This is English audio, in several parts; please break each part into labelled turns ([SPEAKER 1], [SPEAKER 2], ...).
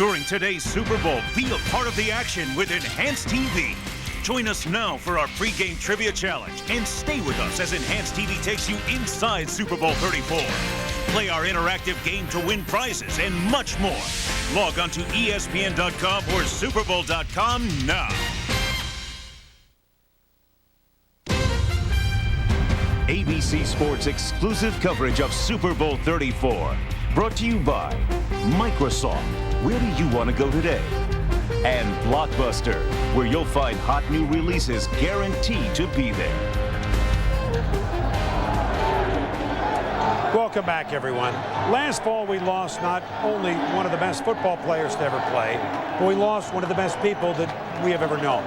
[SPEAKER 1] During today's Super Bowl, be a part of the action with Enhanced TV. Join us now for our pregame trivia challenge and stay with us as Enhanced TV takes you inside Super Bowl 34. Play our interactive game to win prizes and much more. Log on to ESPN.com or Superbowl.com now. ABC Sports exclusive coverage of Super Bowl 34. Brought to you by Microsoft. Where do you want to go today? And Blockbuster, where you'll find hot new releases guaranteed to be there.
[SPEAKER 2] Welcome back, everyone. Last fall, we lost not only one of the best football players to ever play, but we lost one of the best people that we have ever known.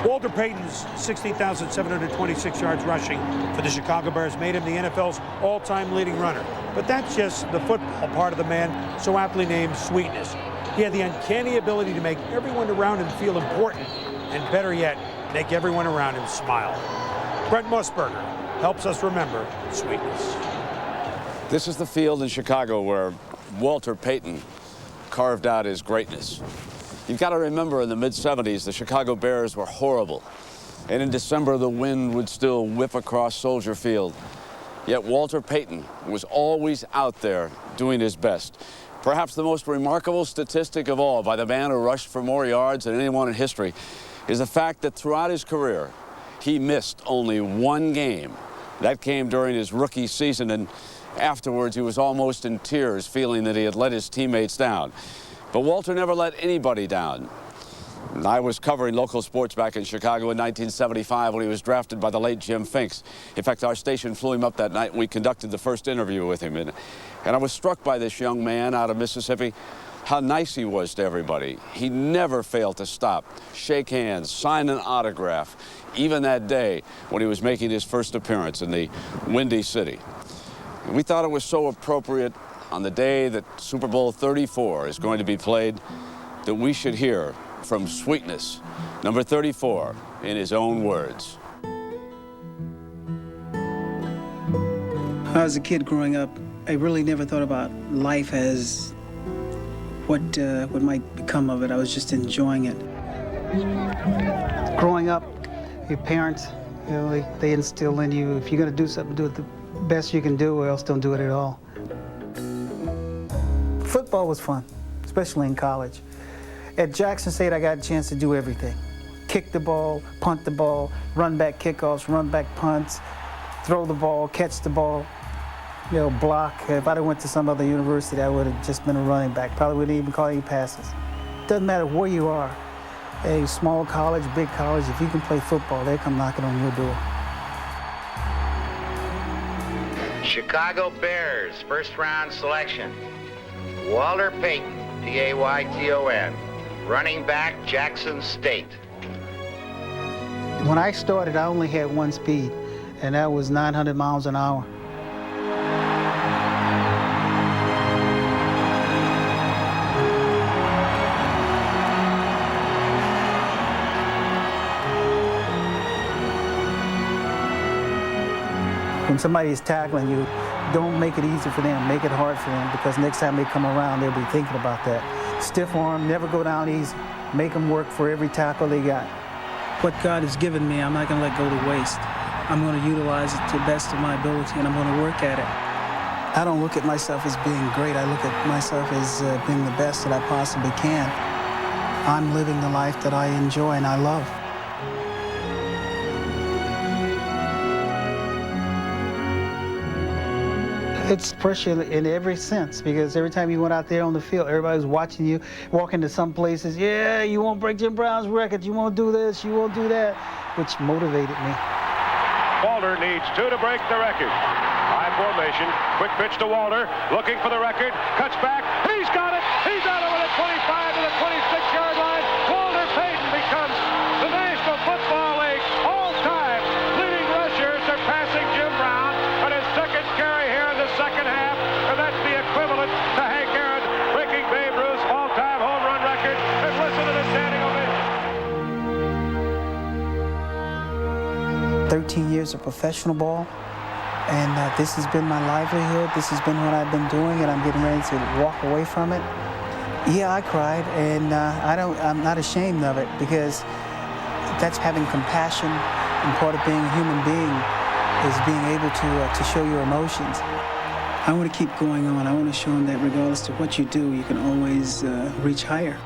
[SPEAKER 2] Walter Payton's 16,726 yards rushing for the Chicago Bears made him the NFL's all-time leading runner. But that's just the football part of the man, so aptly named Sweetness. He had the uncanny ability to make everyone around him feel important, and better yet, make everyone around him smile. Brent Musburger helps us remember Sweetness.
[SPEAKER 3] This is the field in Chicago where Walter Payton carved out his greatness. You've got to remember, in the mid-'70s, the Chicago Bears were horrible. And in December, the wind would still whip across Soldier Field. Yet Walter Payton was always out there doing his best. Perhaps the most remarkable statistic of all by the man who rushed for more yards than anyone in history is the fact that throughout his career, he missed only one game. That came during his rookie season, and afterwards he was almost in tears, feeling that he had let his teammates down. But Walter never let anybody down. And I was covering local sports back in Chicago in 1975 when he was drafted by the late Jim Finks. In fact, our station flew him up that night and we conducted the first interview with him. And I was struck by this young man out of Mississippi, how nice he was to everybody. He never failed to stop, shake hands, sign an autograph, even that day when he was making his first appearance in the Windy City. And we thought it was so appropriate on the day that Super Bowl 34 is going to be played that we should hear from Sweetness, number 34, in his own words.
[SPEAKER 4] When I was a kid growing up, I really never thought about life as what might become of it. I was just enjoying it. Growing up, your parents, you know, they instill in you, if you're going to do something, do it the best you can do, or else don't do it at all. Football was fun, especially in college. At Jackson State, I got a chance to do everything. Kick the ball, punt the ball, run back kickoffs, run back punts, throw the ball, catch the ball, you know, block. If I'd have went to some other university, I would have just been a running back. Probably wouldn't even call any passes. Doesn't matter where you are, a small college, big college, if you can play football, they come knocking on your door.
[SPEAKER 5] Chicago Bears, first-round selection. Walter Payton, P-A-Y-T-O-N, running back, Jackson State.
[SPEAKER 4] When I started, I only had one speed, and that was 900 miles an hour. When somebody is tackling you, don't make it easy for them, make it hard for them, because next time they come around, they'll be thinking about that. Stiff arm, never go down easy. Make them work for every tackle they got. What God has given me, I'm not going to let go to waste. I'm going to utilize it to the best of my ability, and I'm going to work at it. I don't look at myself as being great. I look at myself as being the best that I possibly can. I'm living the life that I enjoy and I love. It's pressure in every sense, because every time you went out there on the field, everybody's watching you, walking to some places, yeah, you won't break Jim Brown's record, you won't do this, you won't do that, which motivated me.
[SPEAKER 6] Walter needs 2 to break the record. High formation, quick pitch to Walter, looking for the record, cuts back, he's got it, he's out over the 25 to the 26-yard line. Walter Payton becomes the National Football League all-time leading rusher, surpassing Jim Brown on his second carry here in the second half, and that's the equivalent to Hank Aaron breaking Babe Ruth's all-time home run record. And listen to the standing ovation.
[SPEAKER 4] 13 years of professional ball, and this has been my livelihood. This has been what I've been doing, and I'm getting ready to walk away from it. Yeah, I cried, and I'm not ashamed of it, because that's having compassion, and part of being a human being is being able to show your emotions. I want to keep going on. I want to show them that regardless of what you do, you can always reach higher.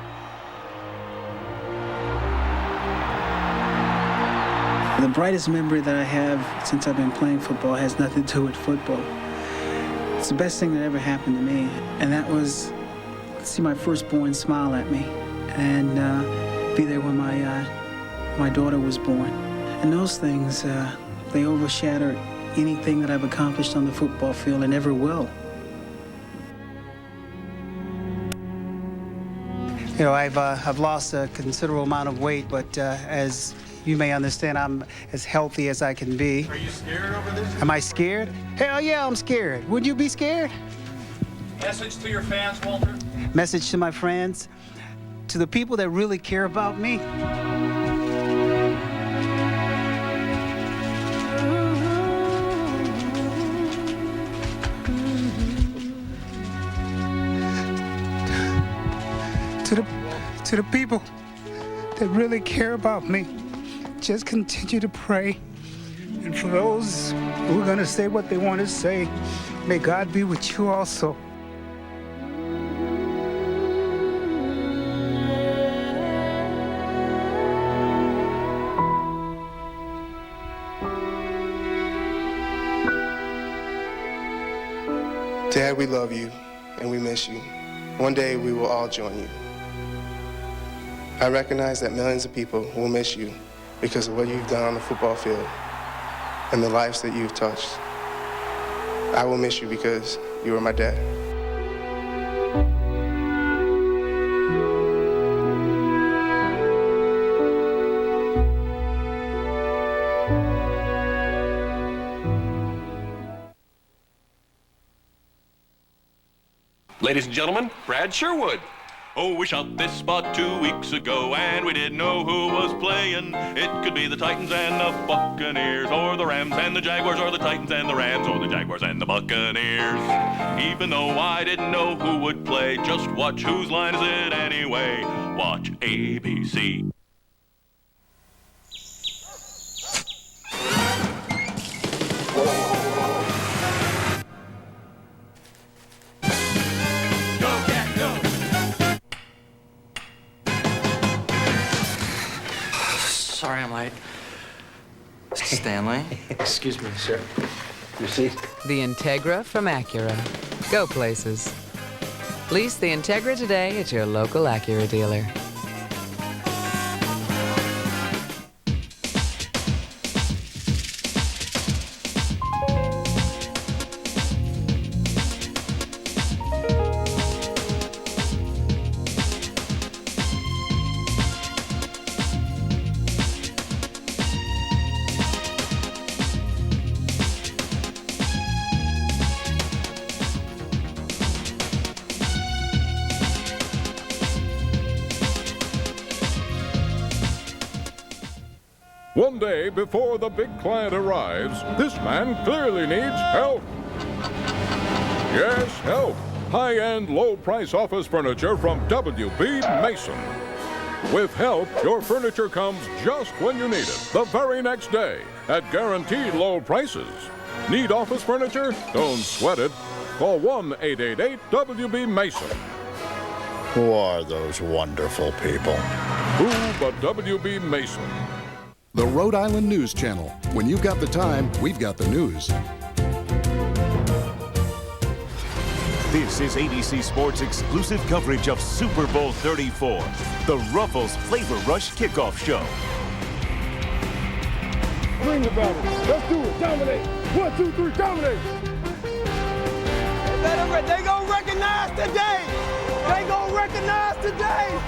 [SPEAKER 4] The brightest memory that I have since I've been playing football has nothing to do with football. It's the best thing that ever happened to me, and that was to see my firstborn smile at me and be there when my daughter was born. And those things, they overshadow anything that I've accomplished on the football field and ever will. You know, I've lost a considerable amount of weight, but as you may understand, I'm as healthy as I can be.
[SPEAKER 7] Are you scared over this?
[SPEAKER 4] Am I scared? Hell yeah, I'm scared. Would you be scared?
[SPEAKER 7] Message to your fans, Walter?
[SPEAKER 4] Message to my friends, to the people that really care about me. To the people that really care about me, just continue to pray. And for those who are going to say what they want to say, may God be with you also.
[SPEAKER 8] Dad, we love you and we miss you. One day we will all join you. I recognize that millions of people will miss you because of what you've done on the football field and the lives that you've touched. I will miss you because you were my dad.
[SPEAKER 9] Ladies and gentlemen, Brad Sherwood. Oh, we shot this spot 2 weeks ago, and we didn't know who was playing. It could be the Titans and the Buccaneers, or the Rams and the Jaguars, or the Titans and the Rams, or the Jaguars and the Buccaneers. Even though I didn't know who would play, just watch Whose Line Is It Anyway? Watch ABC.
[SPEAKER 10] Sorry I'm late. Mr. Stanley.
[SPEAKER 11] Excuse me, sir. Your seat.
[SPEAKER 12] The Integra from Acura. Go places. Lease the Integra today at your local Acura dealer.
[SPEAKER 13] One day before the big client arrives, this man clearly needs help. Yes, help. High-end, low-price office furniture from W.B. Mason. With help, your furniture comes just when you need it, the very next day, at guaranteed low prices. Need office furniture? Don't sweat it. Call 1-888-WB-MASON.
[SPEAKER 14] Who are those wonderful people?
[SPEAKER 13] Who but W.B. Mason?
[SPEAKER 15] The Rhode Island News Channel. When you've got the time, we've got the news.
[SPEAKER 1] This is ABC Sports' exclusive coverage of Super Bowl 34, the Ruffles Flavor Rush Kickoff Show.
[SPEAKER 16] Bring the battle. Let's do it. Dominate. 1, 2, 3, dominate.
[SPEAKER 17] They gonna recognize today. They gonna recognize today.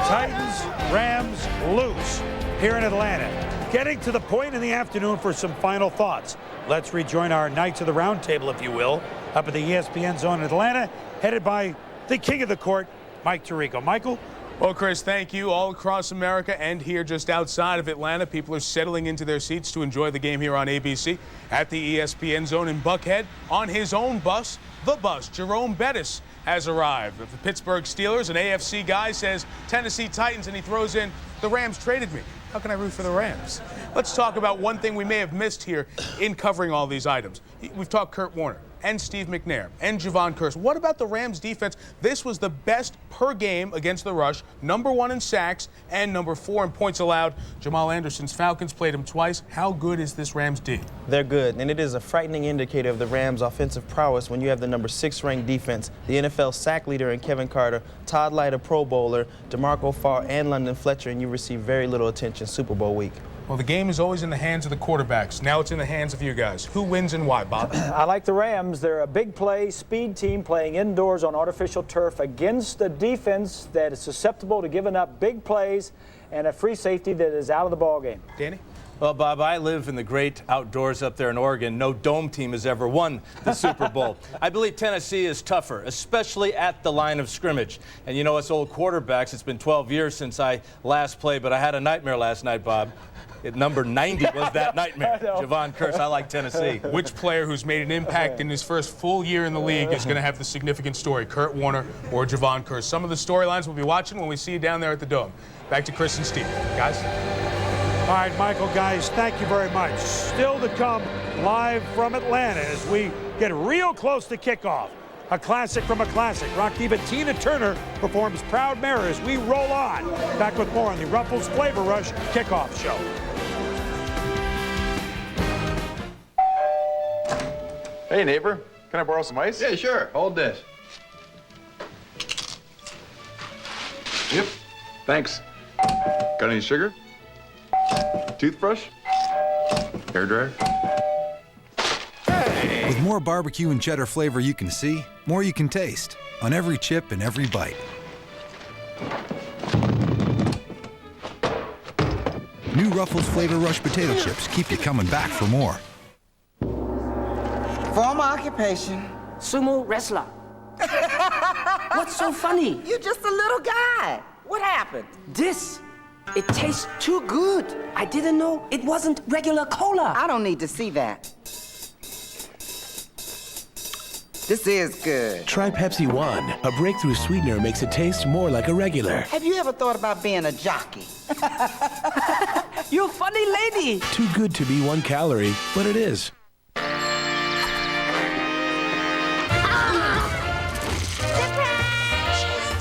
[SPEAKER 2] Titans, Rams, loose here in Atlanta. Getting to the point in the afternoon for some final thoughts. Let's rejoin our Knights of the Round Table, if you will, up at the ESPN zone in Atlanta, headed by the king of the court, Mike Tirico. Michael,
[SPEAKER 18] Well, Chris, thank you. All across America and here just outside of Atlanta, people are settling into their seats to enjoy the game here on ABC at the ESPN Zone in Buckhead. On his own bus, the bus, Jerome Bettis has arrived. Of the Pittsburgh Steelers, an AFC guy says Tennessee Titans, and he throws in, the Rams traded me. How can I root for the Rams? Let's talk about one thing we may have missed here in covering all these items. We've talked Kurt Warner and Steve McNair and Javon Curse. What about the Rams defense? This was the best per game against the rush, #1 in sacks and #4 in points allowed. Jamal Anderson's Falcons played him twice. How good is this Rams D?
[SPEAKER 19] They're good, and it is a frightening indicator of the Rams' offensive prowess when you have the #6 ranked defense, the NFL sack leader in Kevin Carter, Todd Light, a Pro Bowler, DeMarco Farr, and London Fletcher, and you receive very little attention Super Bowl week.
[SPEAKER 18] Well, the game is always in the hands of the quarterbacks. Now it's in the hands of you guys. Who wins and why, Bob?
[SPEAKER 20] I like the Rams. They're a big play, speed team playing indoors on artificial turf against a defense that is susceptible to giving up big plays and a free safety that is out of the ballgame.
[SPEAKER 18] Danny?
[SPEAKER 21] Well, Bob, I live in the great outdoors up there in Oregon. No dome team has ever won the Super Bowl. I believe Tennessee is tougher, especially at the line of scrimmage. And you know, us old quarterbacks, it's been 12 years since I last played, but I had a nightmare last night, Bob. Number 90 was that nightmare. Javon Curse, I like Tennessee.
[SPEAKER 18] Which player who's made an impact in his first full year in the league is going to have the significant story, Kurt Warner or Javon Curse? Some of the storylines we'll be watching when we see you down there at the Dome. Back to Chris and Steve. Guys?
[SPEAKER 2] All right, Michael, guys, thank you very much. Still to come live from Atlanta as we get real close to kickoff. A classic from a classic. Rock diva Tina Turner performs Proud Mary as we roll on. Back with more on the Ruffles Flavor Rush Kickoff Show.
[SPEAKER 22] Hey, neighbor, can I borrow some ice?
[SPEAKER 23] Yeah, sure. Hold this.
[SPEAKER 22] Yep. Thanks. Got any sugar? Toothbrush? Hairdryer?
[SPEAKER 24] With more barbecue and cheddar flavor you can see, more you can taste on every chip and every bite. New Ruffles Flavor Rush potato chips keep you coming back for more.
[SPEAKER 25] Former occupation, sumo wrestler. What's so funny? You're just a little guy. What happened? It tastes too good. I didn't know it wasn't regular cola. I don't need to see that. This is good.
[SPEAKER 26] Try Pepsi One. A breakthrough sweetener makes it taste more like a regular.
[SPEAKER 25] Have you ever thought about being a jockey? You a funny lady.
[SPEAKER 26] Too good to be 1 calorie, but it is.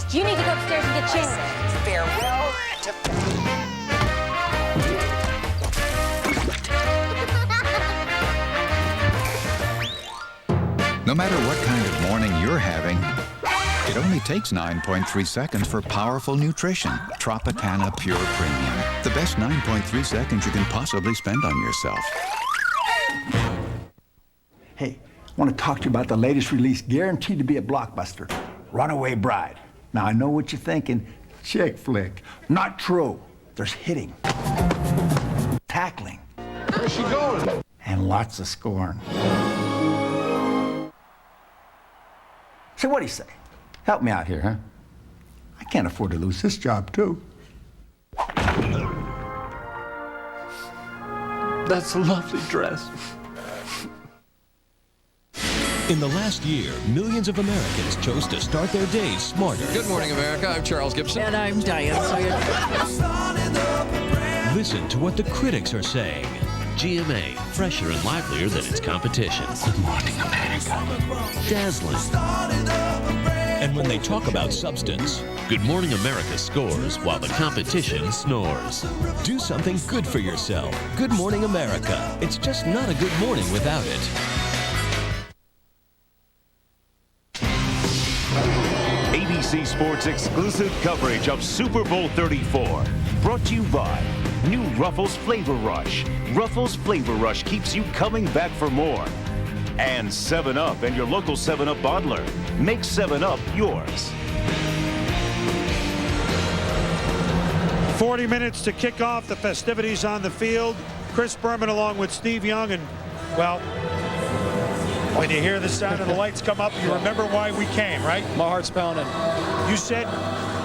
[SPEAKER 27] You need to go upstairs and get changed.
[SPEAKER 25] Farewell to...
[SPEAKER 28] No matter what kind of morning you're having, it only takes 9.3 seconds for powerful nutrition. Tropicana Pure Premium. The best 9.3 seconds you can possibly spend on yourself.
[SPEAKER 29] Hey, I want to talk to you about the latest release, guaranteed to be a blockbuster, Runaway Bride. Now, I know what you're thinking, chick flick. Not true. There's hitting, tackling.
[SPEAKER 22] Where's she going?
[SPEAKER 29] And lots of scorn. So what do you say? Help me out here, huh? I can't afford to lose this job, too.
[SPEAKER 26] That's a lovely dress.
[SPEAKER 30] In the last year, millions of Americans chose to start their days smarter.
[SPEAKER 31] Good morning, America. I'm Charles Gibson.
[SPEAKER 32] And I'm Diane Sawyer.
[SPEAKER 30] Listen to what the critics are saying. GMA, fresher and livelier than its competition. Good morning, America. Dazzling. And when they talk about substance, Good Morning America scores while the competition snores. Do something good for yourself. Good Morning America. It's just not a good morning without it.
[SPEAKER 1] ABC Sports exclusive coverage of Super Bowl 34. Brought to you by new Ruffles Flavor Rush. Ruffles Flavor Rush keeps you coming back for more. And 7-Up and your local 7-Up bottler. Make 7-Up yours.
[SPEAKER 2] 40 minutes to kick off the festivities on the field. Chris Berman along with Steve Young. And, well, when you hear the sound of the lights come up, you remember why we came, right?
[SPEAKER 33] My heart's pounding.
[SPEAKER 2] You said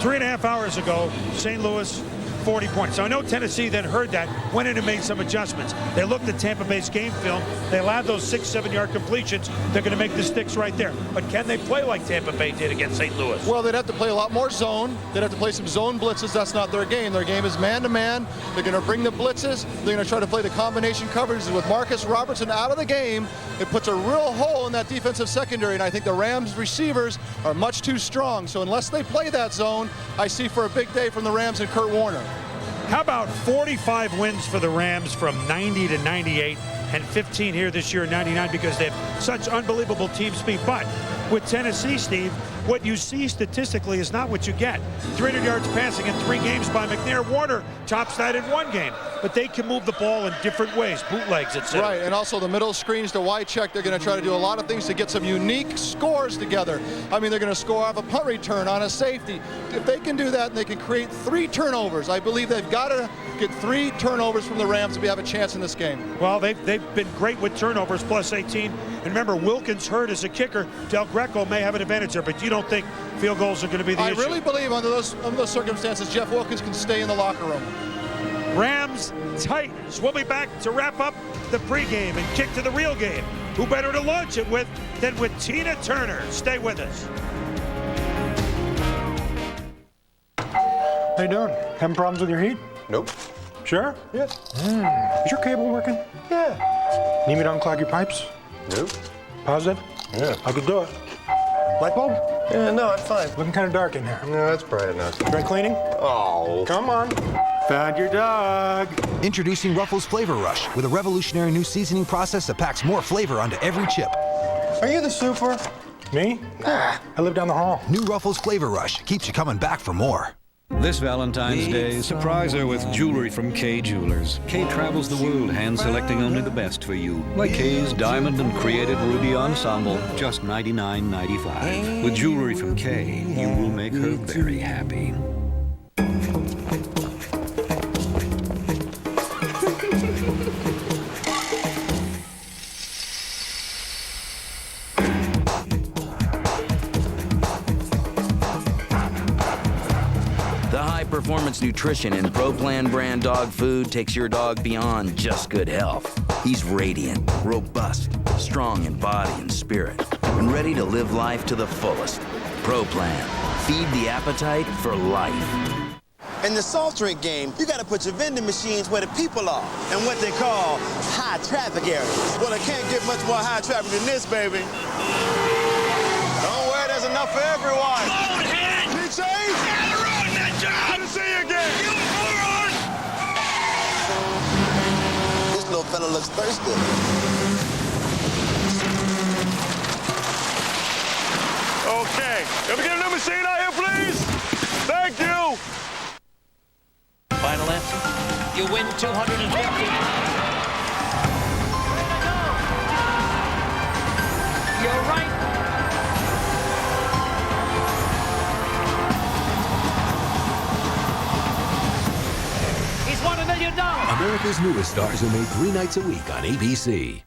[SPEAKER 2] 3.5 hours ago, St. Louis, 40 points. So I know Tennessee then heard that, went in and made some adjustments. They looked at Tampa Bay's game film. They allowed those 6-7-yard completions. They're going to make the sticks right there. But can they play like Tampa Bay did against St. Louis?
[SPEAKER 3] Well, they'd have to play a lot more zone. They'd have to play some zone blitzes. That's not their game. Their game is man-to-man. They're going to bring the blitzes. They're going to try to play the combination coverages. With Marcus Robertson out of the game, it puts a real hole in that defensive secondary, and I think the Rams receivers are much too strong. So unless they play that zone, I see for a big day from the Rams and Kurt Warner.
[SPEAKER 2] How about 45 wins for the Rams from 90 to 98 and 15 here this year in 99 because they have such unbelievable team speed. But with Tennessee, Steve, what you see statistically is not what you get. 300 yards passing in 3 games by McNair. Warner tops that in 1 game. But they can move the ball in different ways, bootlegs, etc.
[SPEAKER 3] Right, and also the middle screens to Wycheck. They're going to try to do a lot of things to get some unique scores together. I mean, they're going to score off a punt return on a safety. If they can do that, and they can create 3 turnovers, I believe they've got to get 3 turnovers from the Rams to have a chance in this game.
[SPEAKER 2] Well, they've been great with turnovers, plus 18. And remember, Wilkins hurt as a kicker. Del Greco may have an advantage there, but you don't think field goals are going to be the issue?
[SPEAKER 3] I really believe under those circumstances, Jeff Wilkins can stay in the locker room.
[SPEAKER 2] Rams, Titans. We'll be back to wrap up the pregame and kick to the real game. Who better to launch it with than with Tina Turner? Stay with us.
[SPEAKER 4] How you doing? Having problems with your heat?
[SPEAKER 22] Nope.
[SPEAKER 4] Sure?
[SPEAKER 22] Yeah.
[SPEAKER 4] Is your cable working?
[SPEAKER 22] Yeah.
[SPEAKER 4] Need me to unclog your pipes?
[SPEAKER 22] Nope.
[SPEAKER 4] Positive?
[SPEAKER 22] Yeah.
[SPEAKER 4] I could do it. Light bulb?
[SPEAKER 22] Yeah, no, it's fine.
[SPEAKER 4] Looking kind of dark in here.
[SPEAKER 22] No, it's bright enough.
[SPEAKER 4] Dry cleaning?
[SPEAKER 22] Oh.
[SPEAKER 4] Come on. Found your dog.
[SPEAKER 5] Introducing Ruffles Flavor Rush with a revolutionary new seasoning process that packs more flavor onto every chip.
[SPEAKER 22] Are you the super?
[SPEAKER 4] Me? Nah. I live down the hall.
[SPEAKER 5] New Ruffles Flavor Rush keeps you coming back for more.
[SPEAKER 6] This Valentine's Day, surprise her with jewelry from Kay Jewelers. Kay travels the world hand-selecting only the best for you. Like Kay's diamond and created ruby ensemble, just $99.95. With jewelry from Kay, you will make her very happy.
[SPEAKER 7] Performance nutrition in Pro Plan brand dog food takes your dog beyond just good health. He's radiant, robust, strong in body and spirit, and ready to live life to the fullest. Pro Plan. Feed the appetite for life.
[SPEAKER 8] In the soft drink game, you gotta put your vending machines where the people are, and what they call high traffic areas. Well, it can't get much more high traffic than this, baby. Don't worry, there's enough for everyone. Loadhead! Be safe! Good to see you again! You moron! This little fella looks thirsty.
[SPEAKER 16] Okay, can we get a new machine out here, please? Thank you!
[SPEAKER 9] Final answer. You win 250. You're right. $1 million.
[SPEAKER 10] America's newest stars are made 3 nights a week on ABC.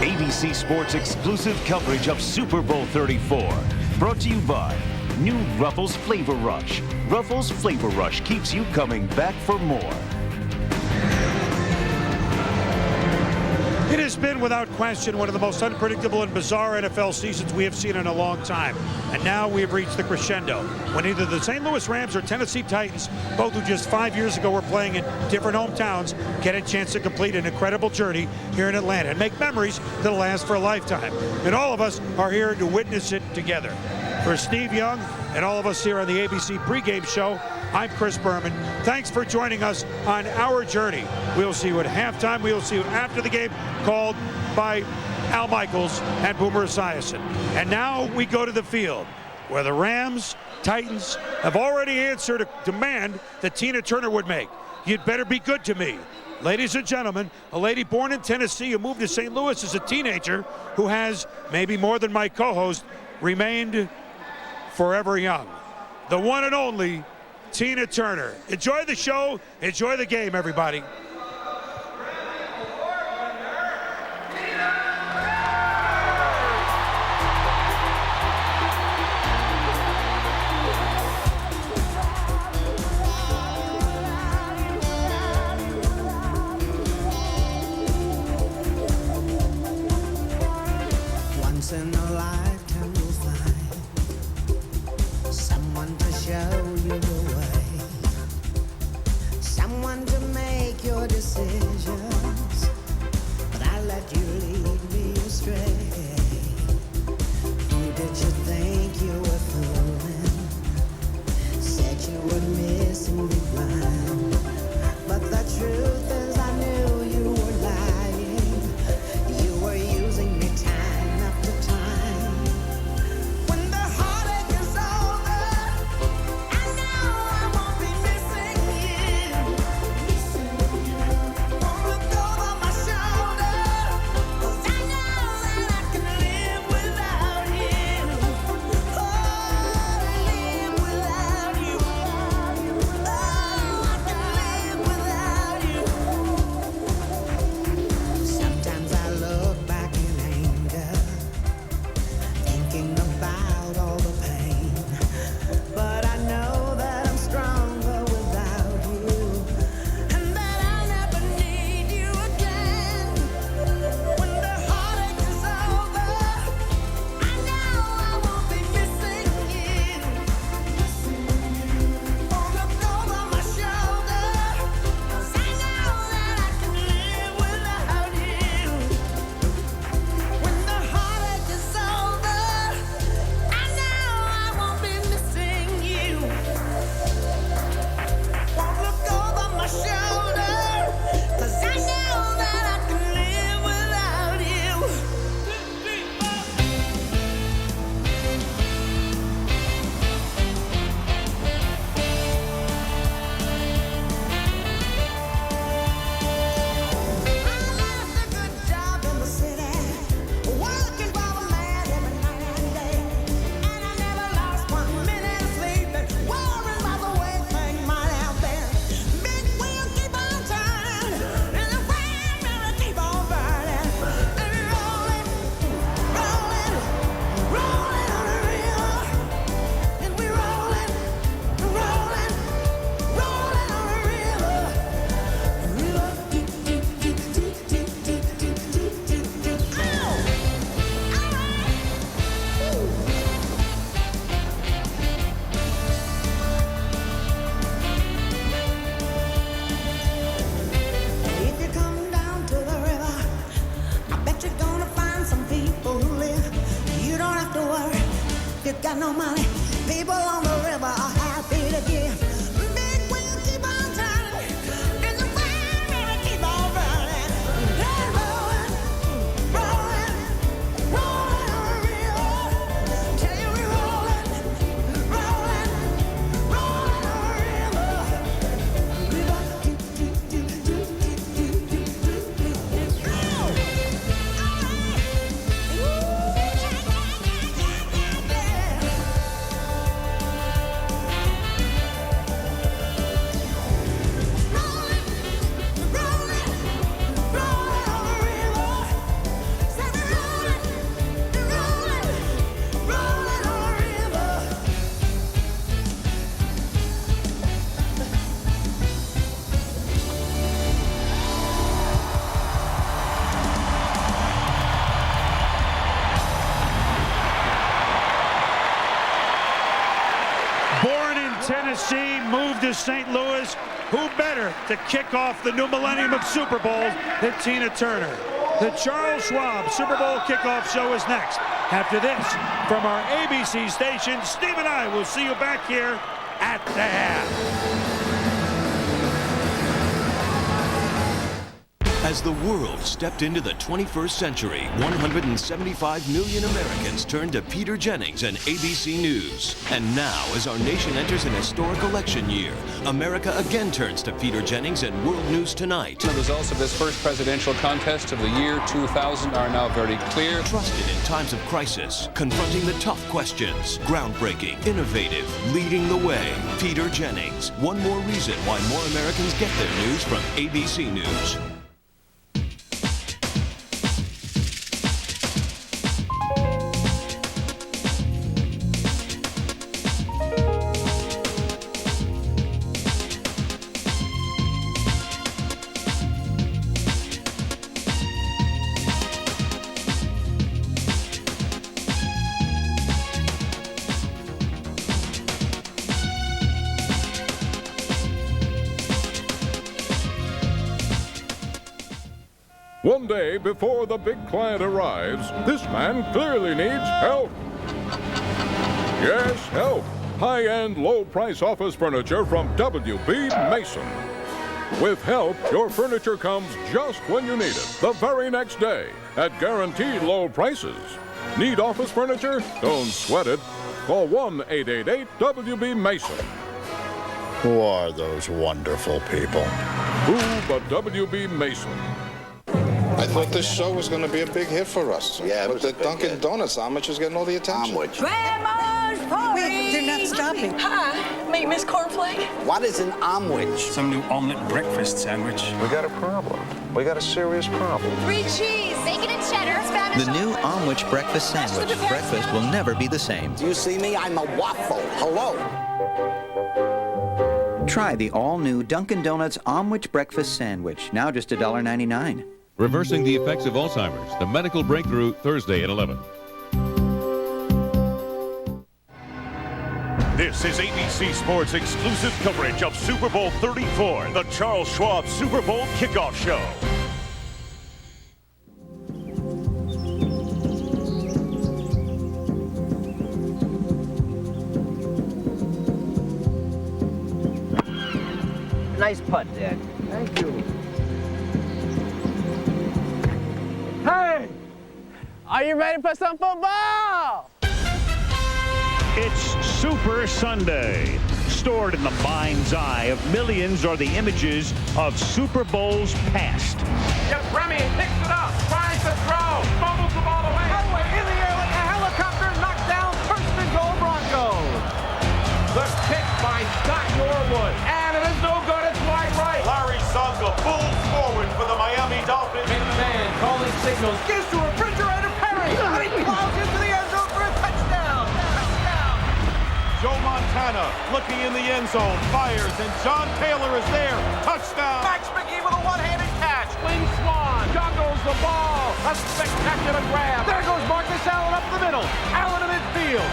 [SPEAKER 1] ABC Sports exclusive coverage of Super Bowl 34. Brought to you by new Ruffles Flavor Rush. Ruffles Flavor Rush keeps you coming back for more.
[SPEAKER 2] It has been, without question, one of the most unpredictable and bizarre NFL seasons we have seen in a long time. And now we have reached the crescendo, when either the St. Louis Rams or Tennessee Titans, both who just 5 years ago were playing in different hometowns, get a chance to complete an incredible journey here in Atlanta and make memories that'll last for a lifetime. And all of us are here to witness it together. For Steve Young and all of us here on the ABC pregame show, I'm Chris Berman. Thanks for joining us on our journey. We'll see you at halftime. We'll see you after the game, called by Al Michaels and Boomer Esiason. And now we go to the field, where the Rams, Titans have already answered a demand that Tina Turner would make. You'd better be good to me. Ladies and gentlemen, a lady born in Tennessee who moved to St. Louis as a teenager, who has, maybe more than my co-host, remained forever young. The one and only Tina Turner. Enjoy the show. Enjoy the game, everybody.
[SPEAKER 11] Once in a lifetime you'll find someone to show you the way, someone to make your decisions, but I let you lead me astray. Who did you think you were fooling? Said you were missing me blind, but the truth is I knew you were lying. You were using me time after time. When the heartache is over, I know I won't be missing you. Won't look over my shoulder, 'cause I know that I can live without you. Oh, live without you. Oh, I can live without you. Sometimes I look back in anger, thinking about all the pain, but I know that I'm stronger without you, and that I'll never need you again. When the heartache is over, I know I won't be missing you. Won't look over my shoulder, 'cause I know that I can live without you. When the heartache is over, I know I won't be missing you. Won't look over my shoulder, 'cause I know that I can live without you. Job in the city, working for the man every night and day, and I never lost 1 minute of sleep, worrying about the way things might have been. Big wheel keep on turning, and the fire keep on burning, and rolling, rolling, rolling on the river, and we rolling, rolling, rolling on the river. If you come down to the river, I bet you're gonna find some people who live. You don't have to worry if you got no money. People on the river are happy to give. Big wheel keep on turning, and the fire keep on burning. They're rolling, rolling, rolling on the river. Tell you we're rolling, rolling, rolling on the river.
[SPEAKER 2] Born in Tennessee, moved to St. Louis. Who better to kick off the new millennium of Super Bowls than Tina Turner? The Charles Schwab Super Bowl kickoff show is next. After this, from our ABC station, Steve and I will see you back here at the half.
[SPEAKER 30] As the world stepped into the 21st century, 175 million Americans turned to Peter Jennings and ABC News. And now, as our nation enters an historic election year, America again turns to Peter Jennings and World News Tonight.
[SPEAKER 12] The results of this first presidential contest of the year 2000 are now very clear.
[SPEAKER 30] Trusted in times of crisis, confronting the tough questions, groundbreaking, innovative, leading the way. Peter Jennings. One more reason why more Americans get their news from ABC News.
[SPEAKER 13] One day before the big client arrives, this man clearly needs help. Yes, help. High-end, low-price office furniture from W.B. Mason. With help, your furniture comes just when you need it, the very next day, at guaranteed low prices. Need office furniture? Don't sweat it. Call 1-888-WB-MASON.
[SPEAKER 14] Who are those wonderful people?
[SPEAKER 13] Who but W.B. Mason?
[SPEAKER 15] I thought this show was going to be a big hit for us. Yeah, but the Dunkin' Donuts omelet was getting all the attention.
[SPEAKER 11] Wait, they're not stopping.
[SPEAKER 17] Hi, meet Miss Cornflake.
[SPEAKER 14] What is an omelet?
[SPEAKER 18] Some new omelet breakfast sandwich.
[SPEAKER 15] We got a problem. We got a serious problem.
[SPEAKER 27] 3 cheese, bacon and cheddar, Spanish.
[SPEAKER 19] The new omelet breakfast sandwich. Breakfast will never be the same.
[SPEAKER 14] Do you see me? I'm a waffle. Hello.
[SPEAKER 19] Try the all-new Dunkin' Donuts omelet breakfast sandwich. Now just $1.99.
[SPEAKER 20] Reversing the effects of Alzheimer's, the medical breakthrough, Thursday at 11.
[SPEAKER 1] This is ABC Sports' exclusive coverage of Super Bowl 34, the Charles Schwab Super Bowl Kickoff Show.
[SPEAKER 25] Nice putt, Dick.
[SPEAKER 22] Thank you. Hey! Are you ready for some football?
[SPEAKER 21] It's Super Sunday. Stored in the mind's eye of millions are the images of Super Bowls past.
[SPEAKER 22] Jeff Vermeil picks it up, tries to throw, fumbles the ball away. Highway in the air like a helicopter, knocked down, first and goal Broncos. The pick by Scott Norwood, and it is no good, it's wide right.
[SPEAKER 16] Larry Zonka pulls forward for the Miami Dolphins.
[SPEAKER 22] McMahon calling signals, gives to refrigerator Perry, and he plows into the end zone for a touchdown.
[SPEAKER 16] Joe Montana looking in the end zone, fires, and John Taylor is there. Touchdown.
[SPEAKER 22] Max McGee with a one-handed catch. Wing Swan juggles the ball. A spectacular grab. There goes Marcus Allen up the middle. Allen in midfield.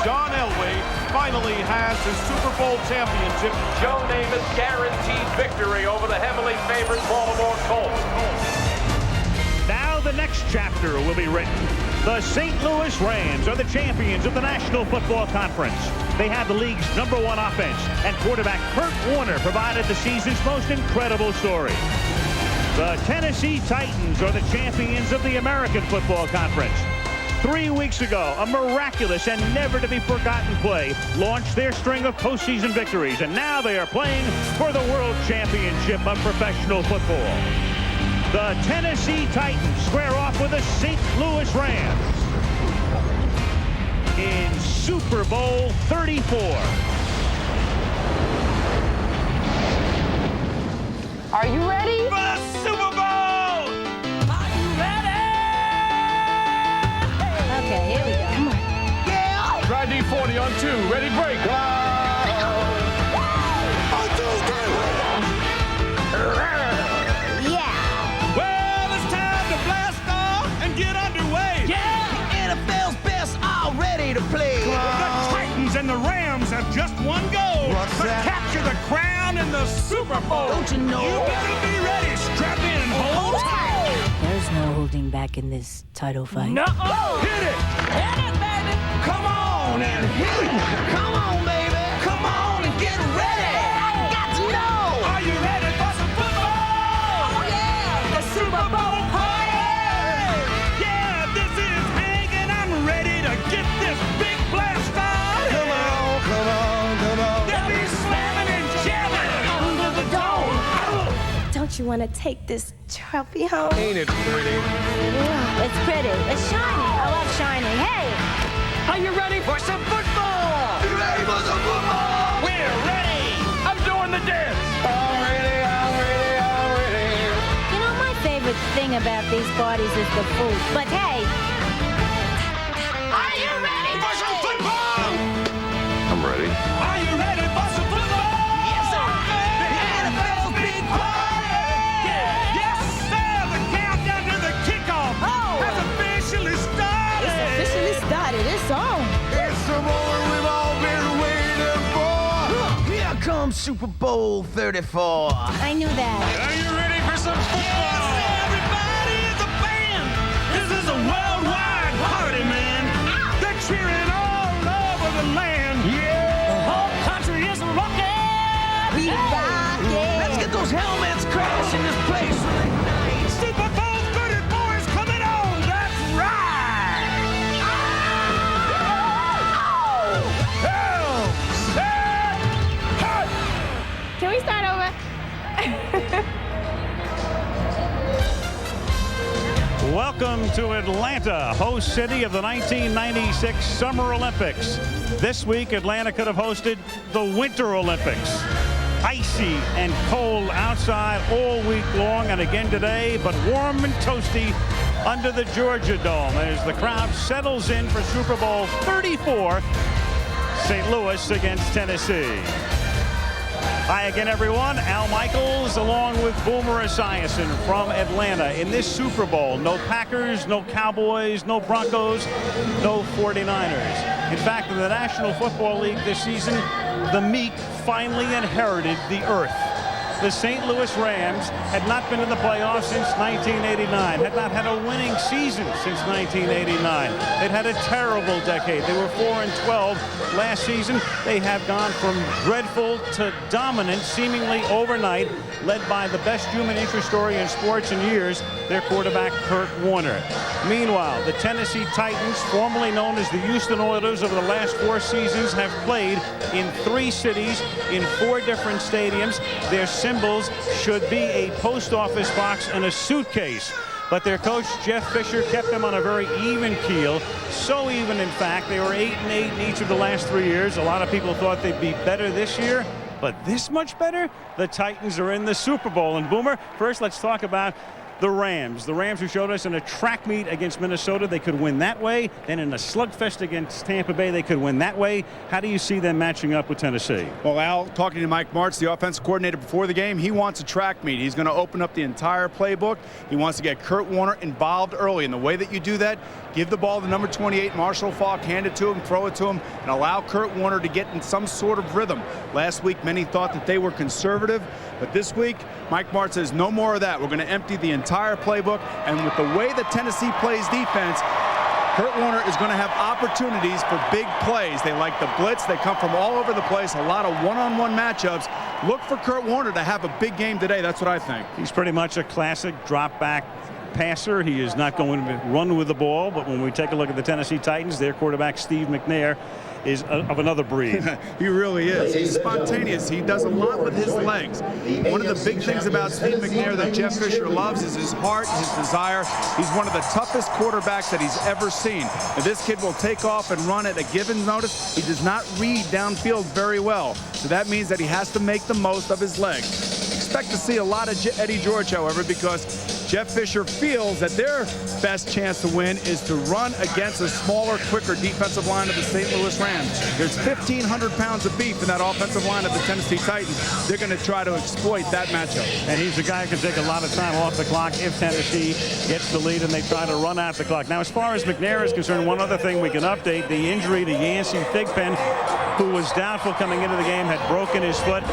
[SPEAKER 16] John Elway finally has his Super Bowl championship.
[SPEAKER 22] Joe Namath's guaranteed victory over the heavily favored Baltimore Colts.
[SPEAKER 21] Now the next chapter will be written. The St. Louis Rams are the champions of the National Football Conference. They have the league's #1 offense, and quarterback Kurt Warner provided the season's most incredible story. The Tennessee Titans are the champions of the American Football Conference. 3 weeks ago, a miraculous and never-to-be-forgotten play launched their string of postseason victories, and now they are playing for the World Championship of Professional Football. The Tennessee Titans square off with the St. Louis Rams in Super Bowl 34.
[SPEAKER 27] Are you ready?
[SPEAKER 16] For the Super Bowl!
[SPEAKER 27] Are you ready? Okay, here we go. Come on.
[SPEAKER 22] Yeah! Try D40 on 2. Ready, break.
[SPEAKER 21] And the Rams have just one goal to capture the crown in the Super Bowl.
[SPEAKER 11] Don't you know?
[SPEAKER 21] You better be ready. Strap in and hold tight.
[SPEAKER 27] There's no holding back in this title fight.
[SPEAKER 21] No! Hit it!
[SPEAKER 22] Hit it, baby! Come on and hit it! Come on, baby! Come on and
[SPEAKER 25] Get ready! I got to know!
[SPEAKER 22] Are you ready for some football?
[SPEAKER 25] Oh, yeah! The Super Bowl party!
[SPEAKER 22] Yeah, this is big, and I'm ready to get this big blast started.
[SPEAKER 8] Come on, come on, come on.
[SPEAKER 22] They'll be slamming and jamming under the dome.
[SPEAKER 27] Don't you want to take this trophy home?
[SPEAKER 3] Ain't it pretty?
[SPEAKER 27] Yeah, it's pretty. It's shiny. I love shiny. Hey!
[SPEAKER 22] Are you ready for some football?
[SPEAKER 8] You ready for some football?
[SPEAKER 22] We're ready. I'm doing the dance.
[SPEAKER 8] I'm ready, I'm ready, I'm ready.
[SPEAKER 27] You know, my favorite thing about these parties is the food. But hey,
[SPEAKER 22] Are you ready for some football?
[SPEAKER 3] I'm ready.
[SPEAKER 22] Are you ready for some football?
[SPEAKER 25] Yes, sir. The NFL's big party!
[SPEAKER 22] Yes, sir. The countdown to the kickoff has officially started.
[SPEAKER 27] it's officially started. It's on.
[SPEAKER 8] It's the moment we've all been waiting for.
[SPEAKER 25] Here comes Super Bowl 34.
[SPEAKER 27] I knew that.
[SPEAKER 22] Are you ready for some football? Yes, everybody is a band. This is a worldwide party, man. They're cheering all over the land. Yeah. The whole country is rocking.
[SPEAKER 25] We rock it. Let's get those helmets crashing this place tonight.
[SPEAKER 22] Super Bowl 34 is coming on. That's right. Hell, set, cut.
[SPEAKER 27] Can we start over?
[SPEAKER 21] Welcome to Atlanta, host city of the 1996 Summer Olympics. This week, Atlanta could have hosted the Winter Olympics. Icy and cold outside all week long and again today, but warm and toasty under the Georgia Dome as the crowd settles in for Super Bowl 34, St. Louis against Tennessee. Hi again, everyone. Al Michaels along with Boomer Esiason from Atlanta. In this Super Bowl, no Packers, no Cowboys, no Broncos, no 49ers. In fact, in the National Football League this season, the meek finally inherited the earth. The St. Louis Rams had not been in the playoffs since 1989, had not had a winning season since 1989. They'd had a terrible decade. They were 4-12 last season. They have gone from dreadful to dominant seemingly overnight, led by the best human interest story in sports in years, their quarterback Kurt Warner. Meanwhile, the Tennessee Titans, formerly known as the Houston Oilers, over the last 4 seasons have played in 3 cities in 4 different stadiums. Their symbols should be a post office box and a suitcase. But their coach, Jeff Fisher, kept them on a very even keel. So even, in fact, they were 8-8 in each of the last 3 years. A lot of people thought they'd be better this year. But this much better? The Titans are in the Super Bowl. And Boomer, first let's talk about the Rams. The Rams who showed us in a track meet against Minnesota they could win that way. Then in a slugfest against Tampa Bay they could win that way. How do you see them matching up with Tennessee?
[SPEAKER 4] Well, Al, talking to Mike Martz, the offensive coordinator before the game, he wants a track meet. He's going to open up the entire playbook. He wants to get Kurt Warner involved early. And the way that you do that, give the ball to number 28, Marshall Faulk, hand it to him, throw it to him, and allow Kurt Warner to get in some sort of rhythm. Last week, many thought that they were conservative, but this week, Mike Martz says no more of that. We're going to empty the entire playbook, and with the way that Tennessee plays defense, Kurt Warner is going to have opportunities for big plays. They like the blitz. They come from all over the place, a lot of one-on-one matchups. Look for Kurt Warner to have a big game today. That's what I think.
[SPEAKER 21] He's pretty much a classic drop-back passer. He is not going to run with the ball, but when we take a look at the Tennessee Titans, their quarterback Steve McNair is of another breed.
[SPEAKER 4] He really is. He's spontaneous. He does a lot with his legs. One of the big things about Steve McNair that Jeff Fisher loves is his heart, his desire. He's one of the toughest quarterbacks that he's ever seen. And this kid will take off and run at a given notice. He does not read downfield very well. So that means that he has to make the most of his legs. Expect to see a lot of Eddie George, however, because Jeff Fisher feels that their best chance to win is to run against a smaller, quicker defensive line of the St. Louis Rams. There's 1,500 pounds of beef in that offensive line of the Tennessee Titans. They're going to try to exploit that matchup.
[SPEAKER 21] And he's a guy who can take a lot of time off the clock if Tennessee gets the lead and they try to run out the clock. Now, as far as McNair is concerned, one other thing we can update, the injury to Yancey Thigpen, who was doubtful coming into the game, had broken his foot.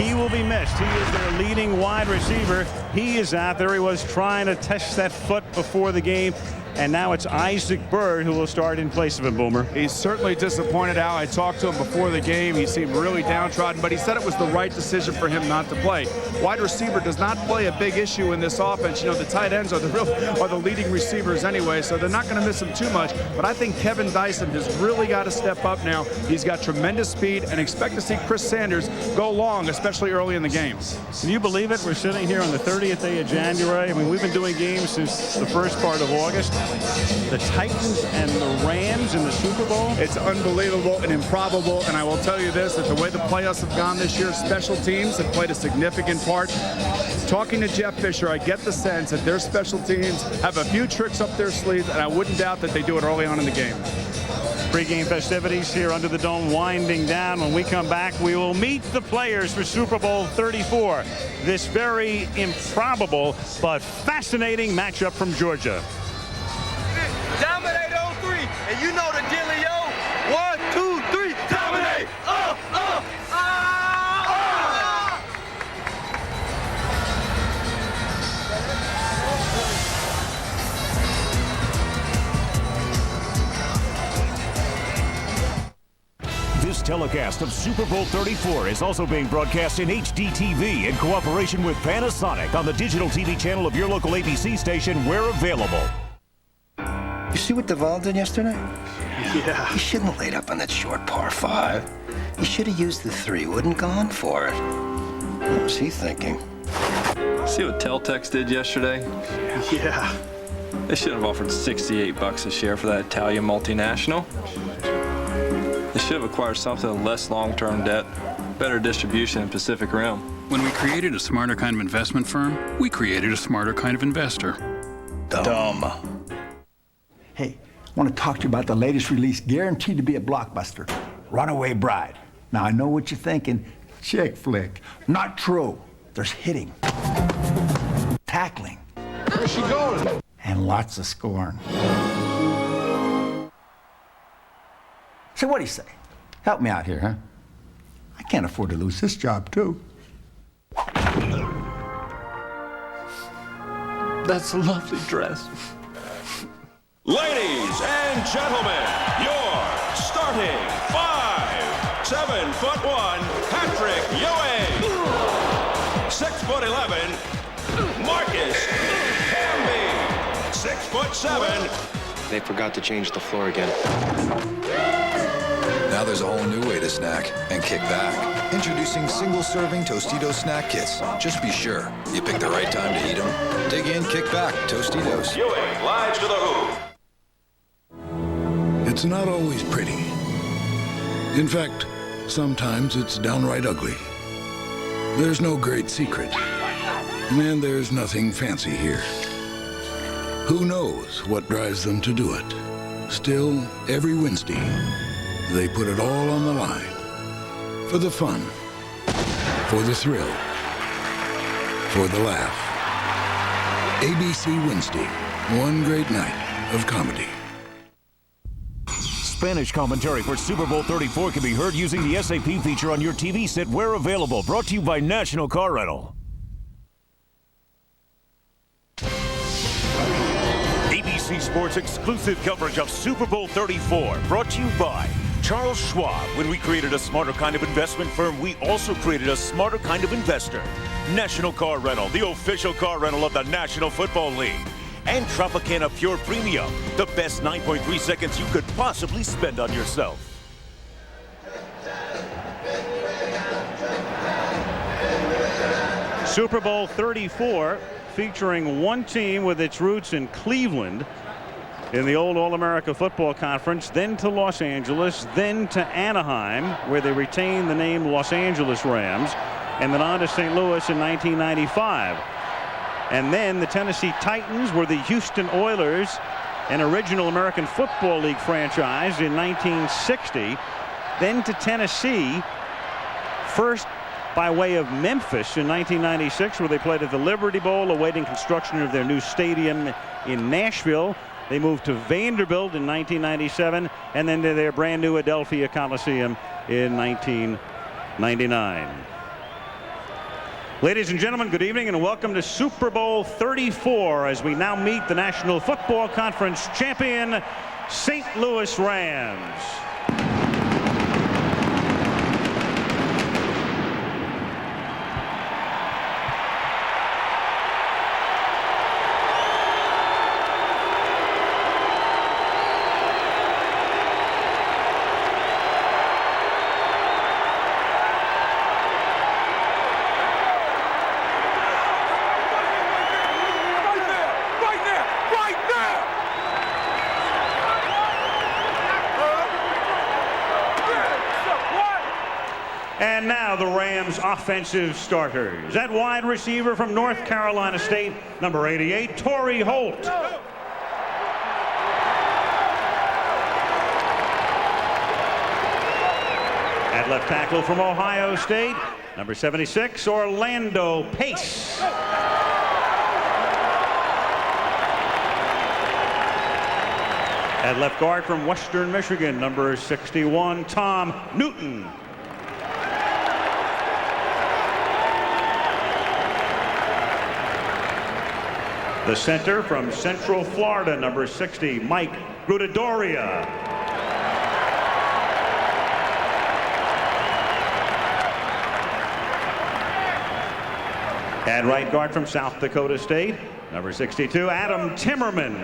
[SPEAKER 21] He will be missed. He is their leading wide receiver. He is out there. He was trying to test that foot before the game. and now it's Isaac Byrd who will start in place of him, Boomer.
[SPEAKER 4] He's certainly disappointed, Al. I talked to him before the game. He seemed really downtrodden, but he said it was the right decision for him not to play. Wide receiver does not play a big issue in this offense. You know, the tight ends are the leading receivers anyway, so they're not going to miss him too much. But I think Kevin Dyson has really got to step up now. He's got tremendous speed, and expect to see Chris Sanders go long, especially early in the game.
[SPEAKER 21] Can you believe it? We're sitting here on the 30th day of January. I mean, we've been doing games since the first part of August. The Titans and the Rams in the Super Bowl.
[SPEAKER 4] It's unbelievable and improbable, and I will tell you this, that the way the playoffs have gone this year, special teams have played a significant part. Talking to Jeff Fisher, I get the sense that their special teams have a few tricks up their sleeves, and I wouldn't doubt that they do it early on in the game.
[SPEAKER 21] Pre-game festivities here under the dome winding down. When we come back, we will meet the players for Super Bowl 34. This very improbable but fascinating matchup from Georgia.
[SPEAKER 22] Dominate on 3, and you know the dealio. 1, 2, 3, dominate!
[SPEAKER 1] This telecast of Super Bowl 34 is also being broadcast in HD TV in cooperation with Panasonic on the digital TV channel of your local ABC station where available.
[SPEAKER 5] You see what Duvall did yesterday?
[SPEAKER 22] Yeah.
[SPEAKER 5] He shouldn't have laid up on that short par 5. He should have used the 3, wouldn't gone for it. What was he thinking?
[SPEAKER 6] See what Teltex did yesterday?
[SPEAKER 22] Yeah.
[SPEAKER 6] They should have offered $68 a share for that Italian multinational. They should have acquired something with less long-term debt, better distribution in Pacific Rim.
[SPEAKER 18] When we created a smarter kind of investment firm, we created a smarter kind of investor.
[SPEAKER 5] Dumb.
[SPEAKER 7] Hey, I want to talk to you about the latest release, guaranteed to be a blockbuster, Runaway Bride. Now, I know what you're thinking, chick flick. Not true. There's hitting, tackling.
[SPEAKER 22] Where's she going?
[SPEAKER 7] And lots of scorn. So what do you say? Help me out here, huh? I can't afford to lose this job, too.
[SPEAKER 6] That's a lovely dress.
[SPEAKER 9] Ladies and gentlemen, your starting 5'7" Patrick Ewing, 6'11", Marcus Camby, 6'7".
[SPEAKER 10] They forgot to change the floor again.
[SPEAKER 23] Now there's a whole new way to snack and kick back. Introducing single-serving Tostitos snack kits. Just be sure you pick the right time to eat them. Dig in, kick back, Tostitos.
[SPEAKER 9] Ewing live to the hoop.
[SPEAKER 24] It's not always pretty. In fact, sometimes it's downright ugly. There's no great secret. And there's nothing fancy here. Who knows what drives them to do it? Still, every Wednesday, they put it all on the line. For the fun. For the thrill. For the laugh. ABC Wednesday. One great night of comedy.
[SPEAKER 1] Spanish commentary for Super Bowl 34 can be heard using the SAP feature on your TV set where available. Brought to you by National Car Rental. ABC Sports exclusive coverage of Super Bowl 34. Brought to you by Charles Schwab. When we created a smarter kind of investment firm, we also created a smarter kind of investor. National Car Rental, the official car rental of the National Football League. And Tropicana Pure Premium, the best 9.3 seconds you could possibly spend on yourself.
[SPEAKER 21] Super Bowl 34 featuring one team with its roots in Cleveland in the old All-America Football Conference, then to Los Angeles, then to Anaheim, where they retained the name Los Angeles Rams, and then on to St. Louis in 1995. And then the Tennessee Titans were the Houston Oilers, an original American Football League franchise in 1960. Then to Tennessee, first by way of Memphis in 1996, where they played at the Liberty Bowl, awaiting construction of their new stadium in Nashville. They moved to Vanderbilt in 1997, and then to their brand new Adelphia Coliseum in 1999. Ladies and gentlemen, good evening and welcome to Super Bowl 34 as we now meet the National Football Conference champion, St. Louis Rams. And now the Rams offensive starters. At wide receiver from North Carolina State, number 88, Torrey Holt. At left tackle from Ohio State, number 76, Orlando Pace. At left guard from Western Michigan, number 61, Tom Newton. The center from Central Florida, number 60, Mike Grudadoria. At right guard from South Dakota State, number 62, Adam Timmerman.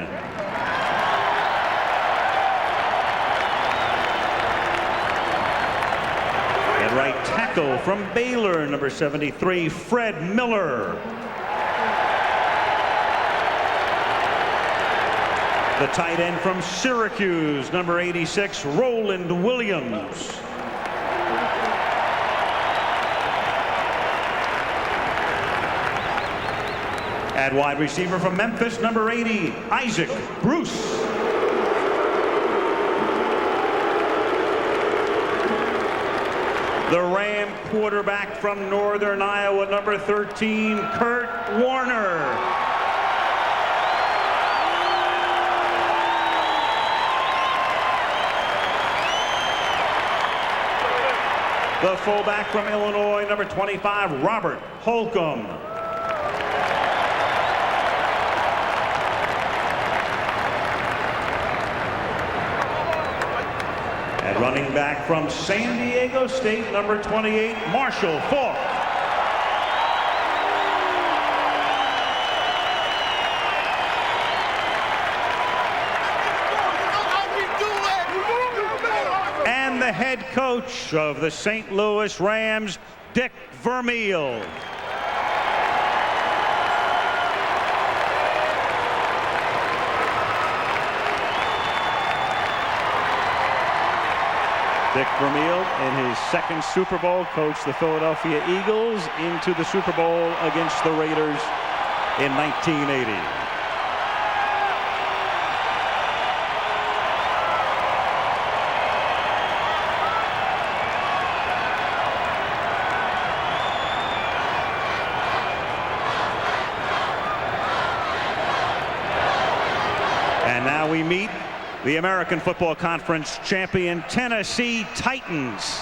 [SPEAKER 21] At right tackle from Baylor, number 73, Fred Miller. The tight end from Syracuse, number 86, Roland Williams. At wide receiver from Memphis, number 80, Isaac Bruce. The Ram quarterback from Northern Iowa, number 13, Kurt Warner. The fullback from Illinois, number 25, Robert Holcomb. At running back from San Diego State, number 28, Marshall Faulk. And the head coach of the St. Louis Rams, Dick Vermeil. Dick Vermeil, in his second Super Bowl, coached the Philadelphia Eagles into the Super Bowl against the Raiders in 1980. And now we meet the American Football Conference champion Tennessee Titans.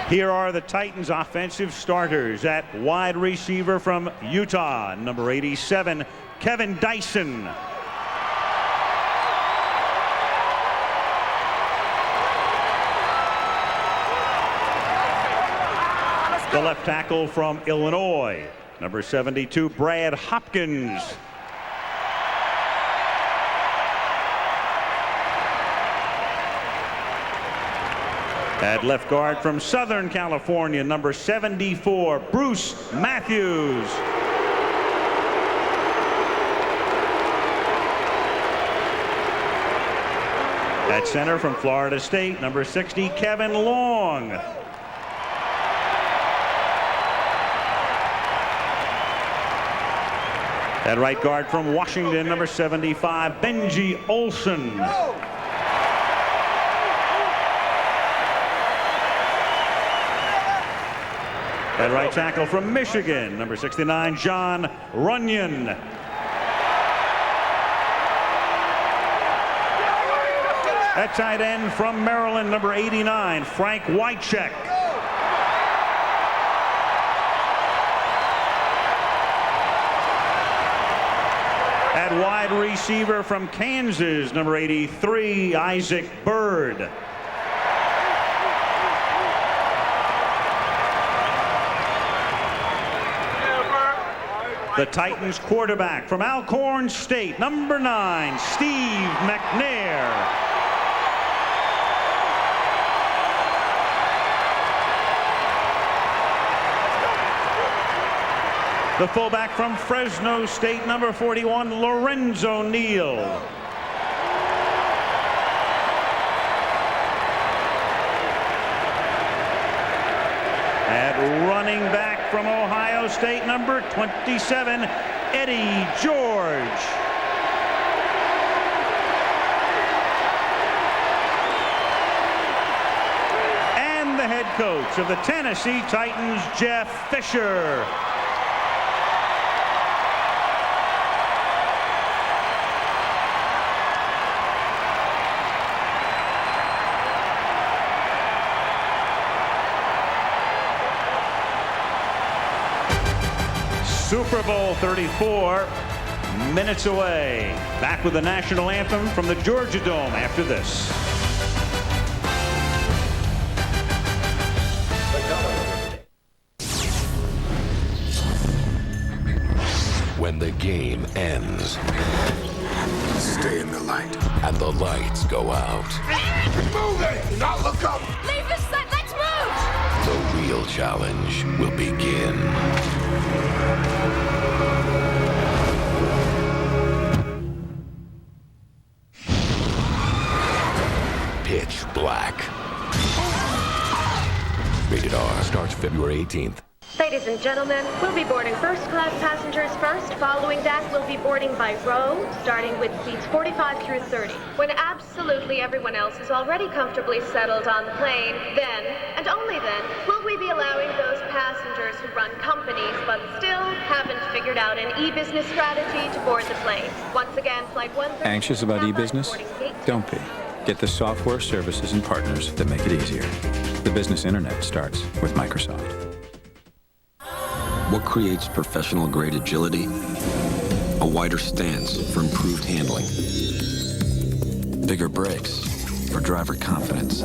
[SPEAKER 21] Here are the Titans offensive starters. At wide receiver from Utah, number 87, Kevin Dyson. The left tackle from Illinois, number 72, Brad Hopkins. At left guard from Southern California, number 74, Bruce Matthews. At center from Florida State, number 60, Kevin Long. That right guard from Washington, number 75, Benji Olsen. That right tackle from Michigan, number 69, John Runyon. That tight end from Maryland, number 89, Frank Wycheck. At wide receiver from Kansas, number 83, Isaac Bird. The Titans quarterback from Alcorn State, number 9, Steve McNair. The fullback from Fresno State, number 41, Lorenzo Neal. At running back from Ohio State, number 27, Eddie George. And the head coach of the Tennessee Titans, Jeff Fisher. Super Bowl 34, minutes away. Back with the national anthem from the Georgia Dome after this.
[SPEAKER 2] When the game ends,
[SPEAKER 24] stay in the light,
[SPEAKER 2] and the lights go out.
[SPEAKER 24] Move it! Not look up!
[SPEAKER 11] Leave this set, let's move!
[SPEAKER 2] The real challenge will begin. Pitch Black. Rated R. Starts February 18th.
[SPEAKER 10] Ladies and gentlemen, we'll be boarding first-class passengers first. Following that, we'll be boarding by row, starting with seats 45 through 30. When absolutely everyone else is already comfortably settled on the plane, then, and only then, will we be allowing those passengers who run companies but still haven't figured out an e-business strategy to board the plane. Once again, Flight 130...
[SPEAKER 18] Anxious about e-business? Don't be. Get the software, services, and partners that make it easier. The business internet starts with Microsoft.
[SPEAKER 12] What creates professional-grade agility? A wider stance for improved handling. Bigger brakes for driver confidence.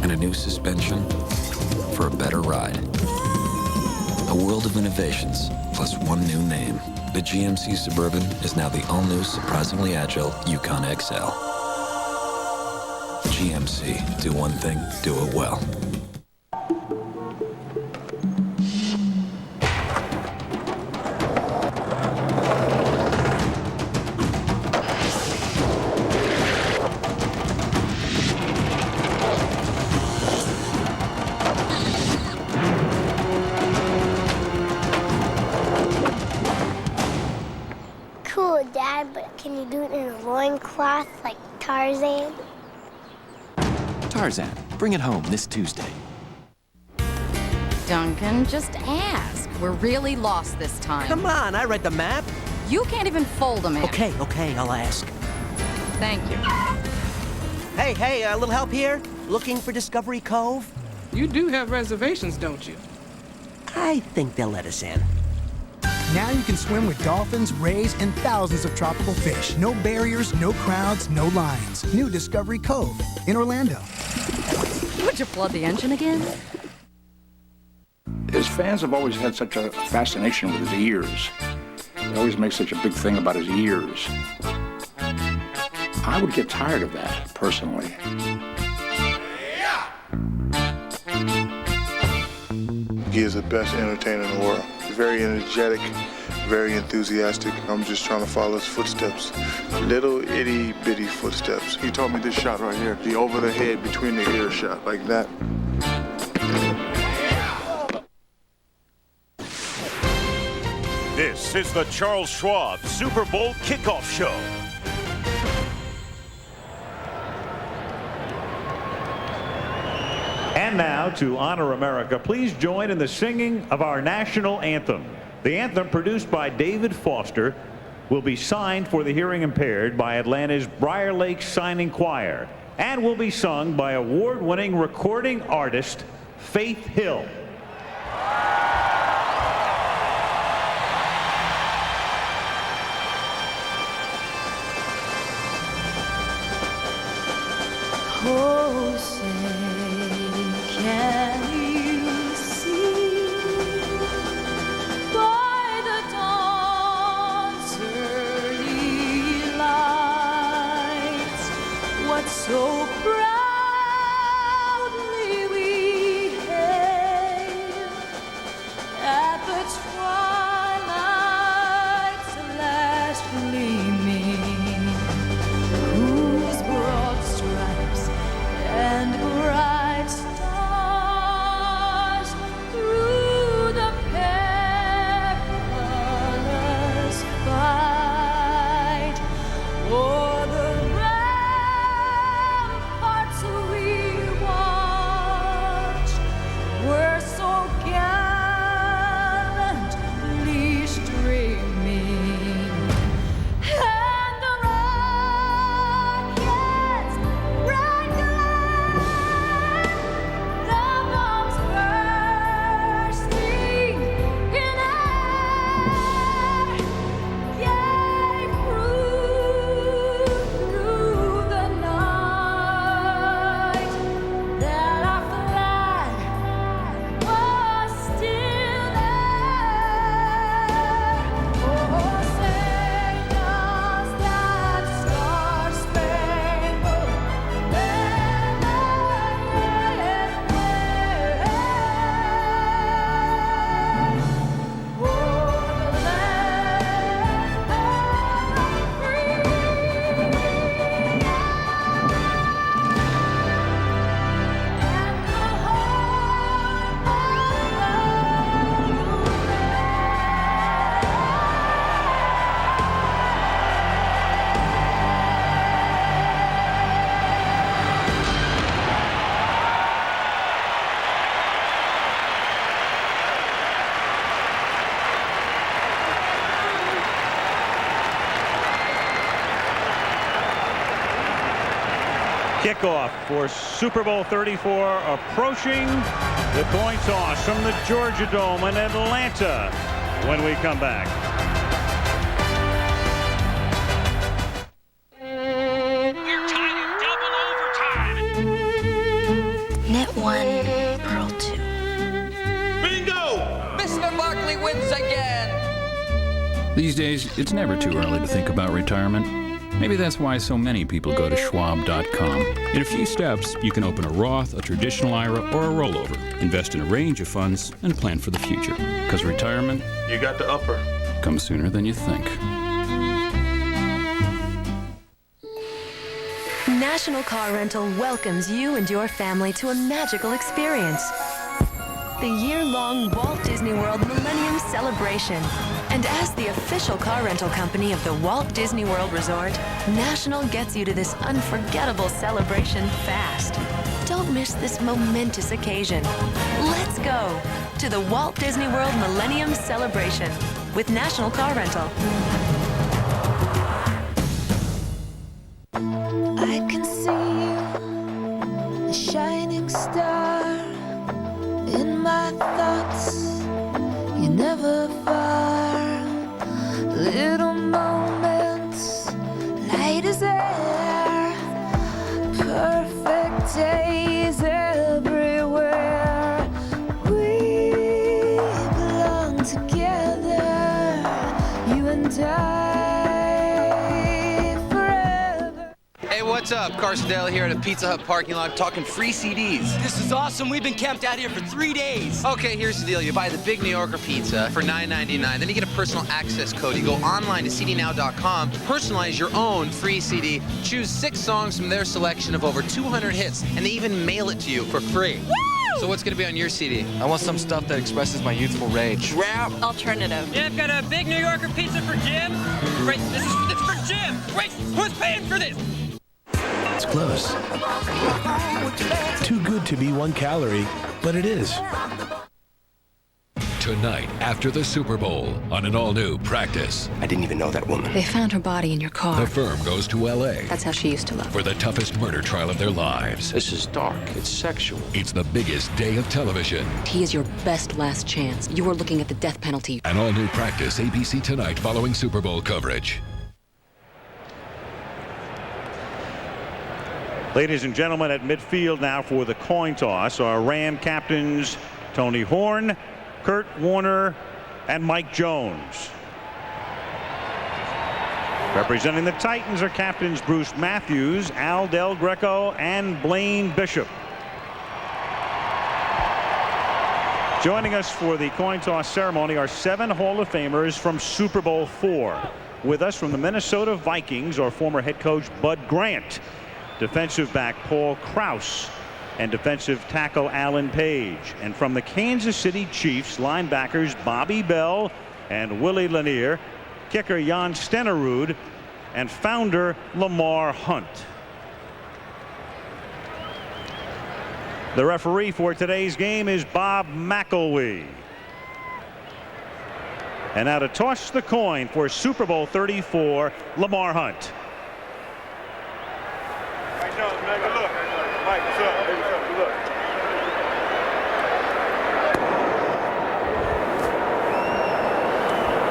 [SPEAKER 12] And a new suspension for a better ride. A world of innovations, plus one new name. The GMC Suburban is now the all-new, surprisingly agile Yukon XL. GMC, do one thing, do it well.
[SPEAKER 13] Cool, Dad, but can you do it in a loincloth like Tarzan?
[SPEAKER 15] Tarzan, bring it home this Tuesday.
[SPEAKER 17] Duncan, just ask. We're really lost this time.
[SPEAKER 15] Come on, I read the map.
[SPEAKER 17] You can't even fold them in.
[SPEAKER 15] Okay, I'll ask.
[SPEAKER 17] Thank you.
[SPEAKER 15] Hey, a little help here? Looking for Discovery Cove?
[SPEAKER 26] You do have reservations, don't you?
[SPEAKER 15] I think they'll let us in.
[SPEAKER 28] Now you can swim with dolphins, rays, and thousands of tropical fish. No barriers, no crowds, no lines. New Discovery Cove in Orlando.
[SPEAKER 17] Would you flood the engine again?
[SPEAKER 29] His fans have always had such a fascination with his ears. They always make such a big thing about his ears. I would get tired of that, personally.
[SPEAKER 30] He is the best entertainer in the world. Very energetic, very enthusiastic. I'm just trying to follow his footsteps. Little itty bitty footsteps. He taught me this shot right here. The over the head between the ear shot, like that.
[SPEAKER 1] This is the Charles Schwab Super Bowl Kickoff Show.
[SPEAKER 21] And now, to honor America, please join in the singing of our national anthem. The anthem, produced by David Foster, will be signed for the hearing impaired by Atlanta's Briar Lake Signing Choir and will be sung by award-winning recording artist Faith Hill.
[SPEAKER 11] Oh, say, can you see by the dawn's early light what so proudly we hailed at the twilight's last gleaming, whose broad stripes and bright stars through the perilous fight o'er the ramparts we watched were so gallantly streaming, and the rockets bright glare, the bombs bursting in air, gave proof through the night that our flag was still there. Oh, say does that star-spangled banner yet wave o'er the land of free?
[SPEAKER 21] Kickoff for Super Bowl 34 approaching. The coin toss from the Georgia Dome in Atlanta when we come back.
[SPEAKER 3] Knit one, purl two.
[SPEAKER 4] Bingo! Mr. Barkley wins again.
[SPEAKER 18] These days, it's never too early to think about retirement. Maybe that's why so many people go to Schwab.com. In a few steps, you can open a Roth, a traditional IRA, or a rollover, invest in a range of funds, and plan for the future. Because retirement,
[SPEAKER 4] You got the upper.
[SPEAKER 18] comes sooner than you think.
[SPEAKER 5] National Car Rental welcomes you and your family to a magical experience. The year-long Walt Disney World Millennium Celebration. And as the official car rental company of the Walt Disney World Resort, National gets you to this unforgettable celebration fast. Don't miss this momentous occasion. Let's go to the Walt Disney World Millennium Celebration with National Car Rental.
[SPEAKER 11] I can see a shining star in my thoughts. You're never far. Little moments, light as air. Perfect days everywhere. We belong together, you and I.
[SPEAKER 8] Hey, what's up? Carson Daly here at a Pizza Hut parking lot talking free CDs.
[SPEAKER 14] This is awesome. We've been camped out here for 3 days.
[SPEAKER 8] Okay, here's the deal. You buy the Big New Yorker pizza for $9.99. Then you get a personal access code. You go online to cdnow.com, personalize your own free CD, choose 6 songs from their selection of over 200 hits, and they even mail it to you for free.
[SPEAKER 14] Woo!
[SPEAKER 8] So what's going to be on your CD?
[SPEAKER 6] I want some stuff that expresses my youthful rage.
[SPEAKER 7] Rap. Alternative.
[SPEAKER 9] Yeah, I've got a big New Yorker pizza for Jim. Wait, this is for Jim. Wait, who's paying for this?
[SPEAKER 16] It's close. Too good to be 1 calorie, but it is.
[SPEAKER 2] Tonight, after the Super Bowl, on an all-new Practice.
[SPEAKER 16] I didn't even know that woman.
[SPEAKER 17] They found her body in your car.
[SPEAKER 2] The firm goes to L.A.
[SPEAKER 17] That's how she used to look.
[SPEAKER 2] for the toughest murder trial of their lives.
[SPEAKER 19] This is dark. It's sexual.
[SPEAKER 2] It's the biggest day of television.
[SPEAKER 17] He is your best last chance. You are looking at the death penalty.
[SPEAKER 2] An all-new Practice, ABC tonight following Super Bowl coverage.
[SPEAKER 21] Ladies and gentlemen, at midfield now for the coin toss are Ram captains Tony Horn, Kurt Warner, and Mike Jones. Representing the Titans are captains Bruce Matthews, Al Del Greco, and Blaine Bishop. Joining us for the coin toss ceremony are 7 Hall of Famers from Super Bowl 4. With us from the Minnesota Vikings are former head coach Bud Grant, defensive back Paul Krause, and defensive tackle Alan Page. And from the Kansas City Chiefs, linebackers Bobby Bell and Willie Lanier, kicker Jan Stenerud, and founder Lamar Hunt. The referee for today's game is Bob McElwee. And now to toss the coin for Super Bowl 34, Lamar Hunt.
[SPEAKER 30] Mike, what's up? Hey, what's up? Good luck.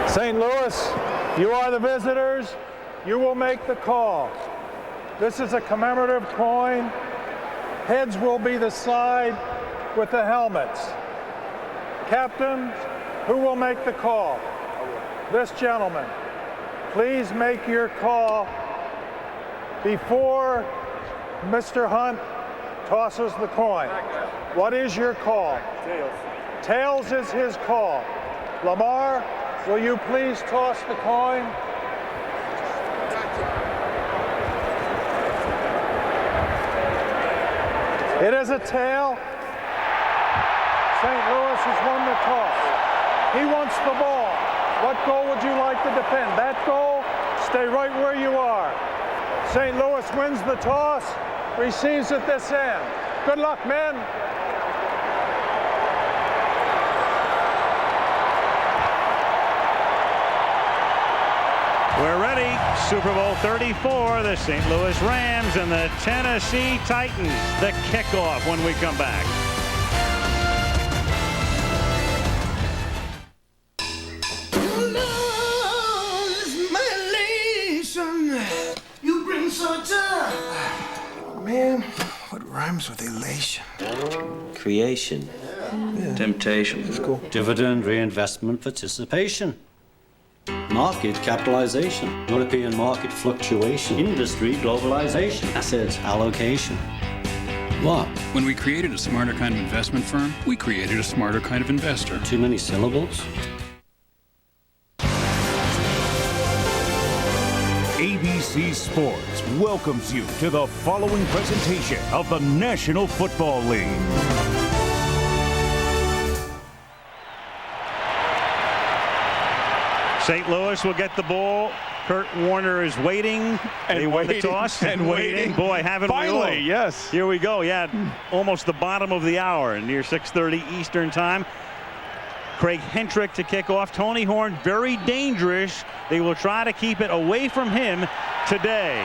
[SPEAKER 20] St. Louis, you are the visitors. You will make the call. This is a commemorative coin. Heads will be the side with the helmets. Captain, who will make the call? This gentleman. Please make your call before Mr. Hunt tosses the coin. What is your call?
[SPEAKER 30] Tails.
[SPEAKER 20] Tails is his call. Lamar, will you please toss the coin? It is a tail. St. Louis has won the toss. He wants the ball. What goal would you like to defend? That goal? Stay right where you are. St. Louis wins the toss, receives at this end. Good luck, men.
[SPEAKER 21] We're ready. Super Bowl 34, the St. Louis Rams and the Tennessee Titans. The kickoff when we come back.
[SPEAKER 11] You bring such a... Man, what rhymes with elation?
[SPEAKER 22] Creation.
[SPEAKER 11] Yeah.
[SPEAKER 22] Temptation.
[SPEAKER 11] That's cool.
[SPEAKER 22] Dividend reinvestment participation. Market capitalization. European market fluctuation. Industry globalization. Asset allocation.
[SPEAKER 18] What? When we created a smarter kind of investment firm, we created a smarter kind of investor.
[SPEAKER 22] Too many syllables?
[SPEAKER 1] ABC Sports welcomes you to the following presentation of the National Football League.
[SPEAKER 21] St. Louis will get the ball. Kurt Warner is waiting. They won the toss and waiting. Boy, haven't we all?
[SPEAKER 20] Finally, yes.
[SPEAKER 21] Here we go. Yeah, almost the bottom of the hour, near 6:30 Eastern time. Craig Hentrick to kick off. Tony Horn, very dangerous. They will try to keep it away from him today.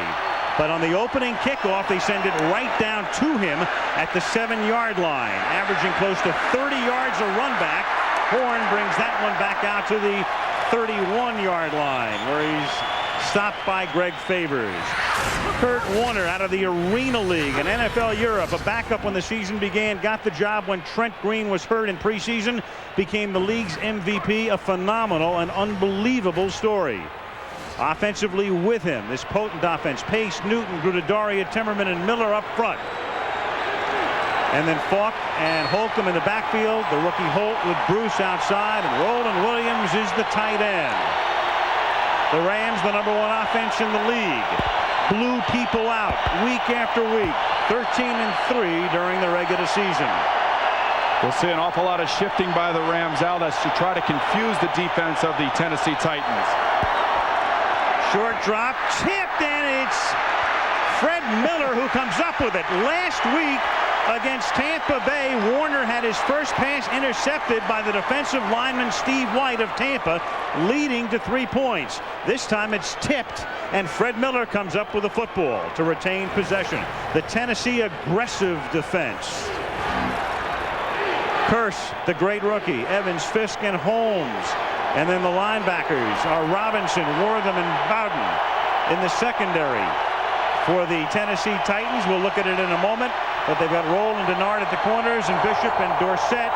[SPEAKER 21] But on the opening kickoff, they send it right down to him at the 7-yard line, averaging close to 30 yards a run back. Horn brings that one back out to the 31-yard line, where he's stopped by Greg Favors. Kurt Warner out of the Arena League in NFL Europe, a backup when the season began, got the job when Trent Green was hurt in preseason, became the league's MVP, a phenomenal and unbelievable story. Offensively with him, this potent offense, Pace, Newton, Grudidaria, Timmerman, and Miller up front. And then Falk and Holcomb in the backfield, the rookie Holt with Bruce outside, and Roland Williams is the tight end. The Rams, the #1 offense in the league, blew people out week after week, 13-3 during the regular season.
[SPEAKER 7] We'll see an awful lot of shifting by the Rams, Al. That's to try to confuse the defense of the Tennessee Titans.
[SPEAKER 21] Short drop, tipped, and it's Fred Miller who comes up with it. Last week against Tampa Bay, Warner had his first pass intercepted by the defensive lineman Steve White of Tampa, leading to 3 points. This time it's tipped, and Fred Miller comes up with a football to retain possession. The Tennessee aggressive defense. Curse, the great rookie, Evans, Fisk, and Holmes. And then the linebackers are Robinson, Wortham, and Bowden in the secondary. For the Tennessee Titans, we'll look at it in a moment, but they've got Roll and Denard at the corners, and Bishop and Dorsett.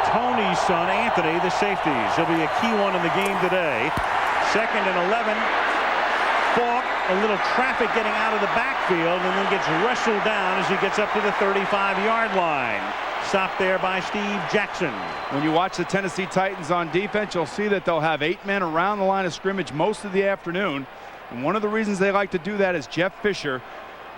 [SPEAKER 21] Tony's son, Anthony, the safeties. He'll be a key one in the game today. 2nd and 11. Falk, a little traffic getting out of the backfield, and then gets wrestled down as he gets up to the 35-yard line. Stopped there by Steve Jackson.
[SPEAKER 7] When you watch the Tennessee Titans on defense, you'll see that they'll have 8 men around the line of scrimmage most of the afternoon. And one of the reasons they like to do that is Jeff Fisher,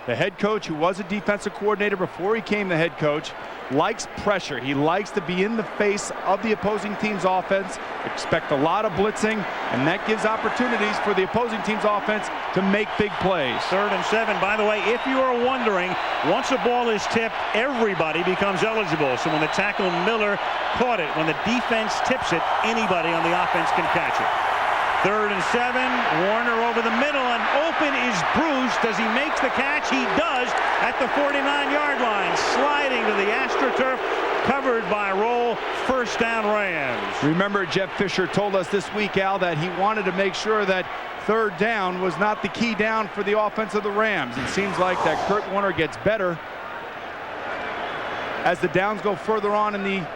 [SPEAKER 7] the head coach who was a defensive coordinator before he became the head coach, likes pressure. He likes to be in the face of the opposing team's offense, expect a lot of blitzing, and that gives opportunities for the opposing team's offense to make big plays.
[SPEAKER 21] 3rd and 7. By the way, if you are wondering, once a ball is tipped, everybody becomes eligible. So when the tackle Miller caught it, when the defense tips it, anybody on the offense can catch it. 3rd and 7. Warner over the middle, and open is Bruce. Does he make the catch? He does at the 49-yard line. Sliding to the AstroTurf, covered by Roll. 1st down Rams.
[SPEAKER 7] Remember, Jeff Fisher told us this week, Al, that he wanted to make sure that 3rd down was not the key down for the offense of the Rams. It seems like that Kurt Warner gets better as the downs go further on in the...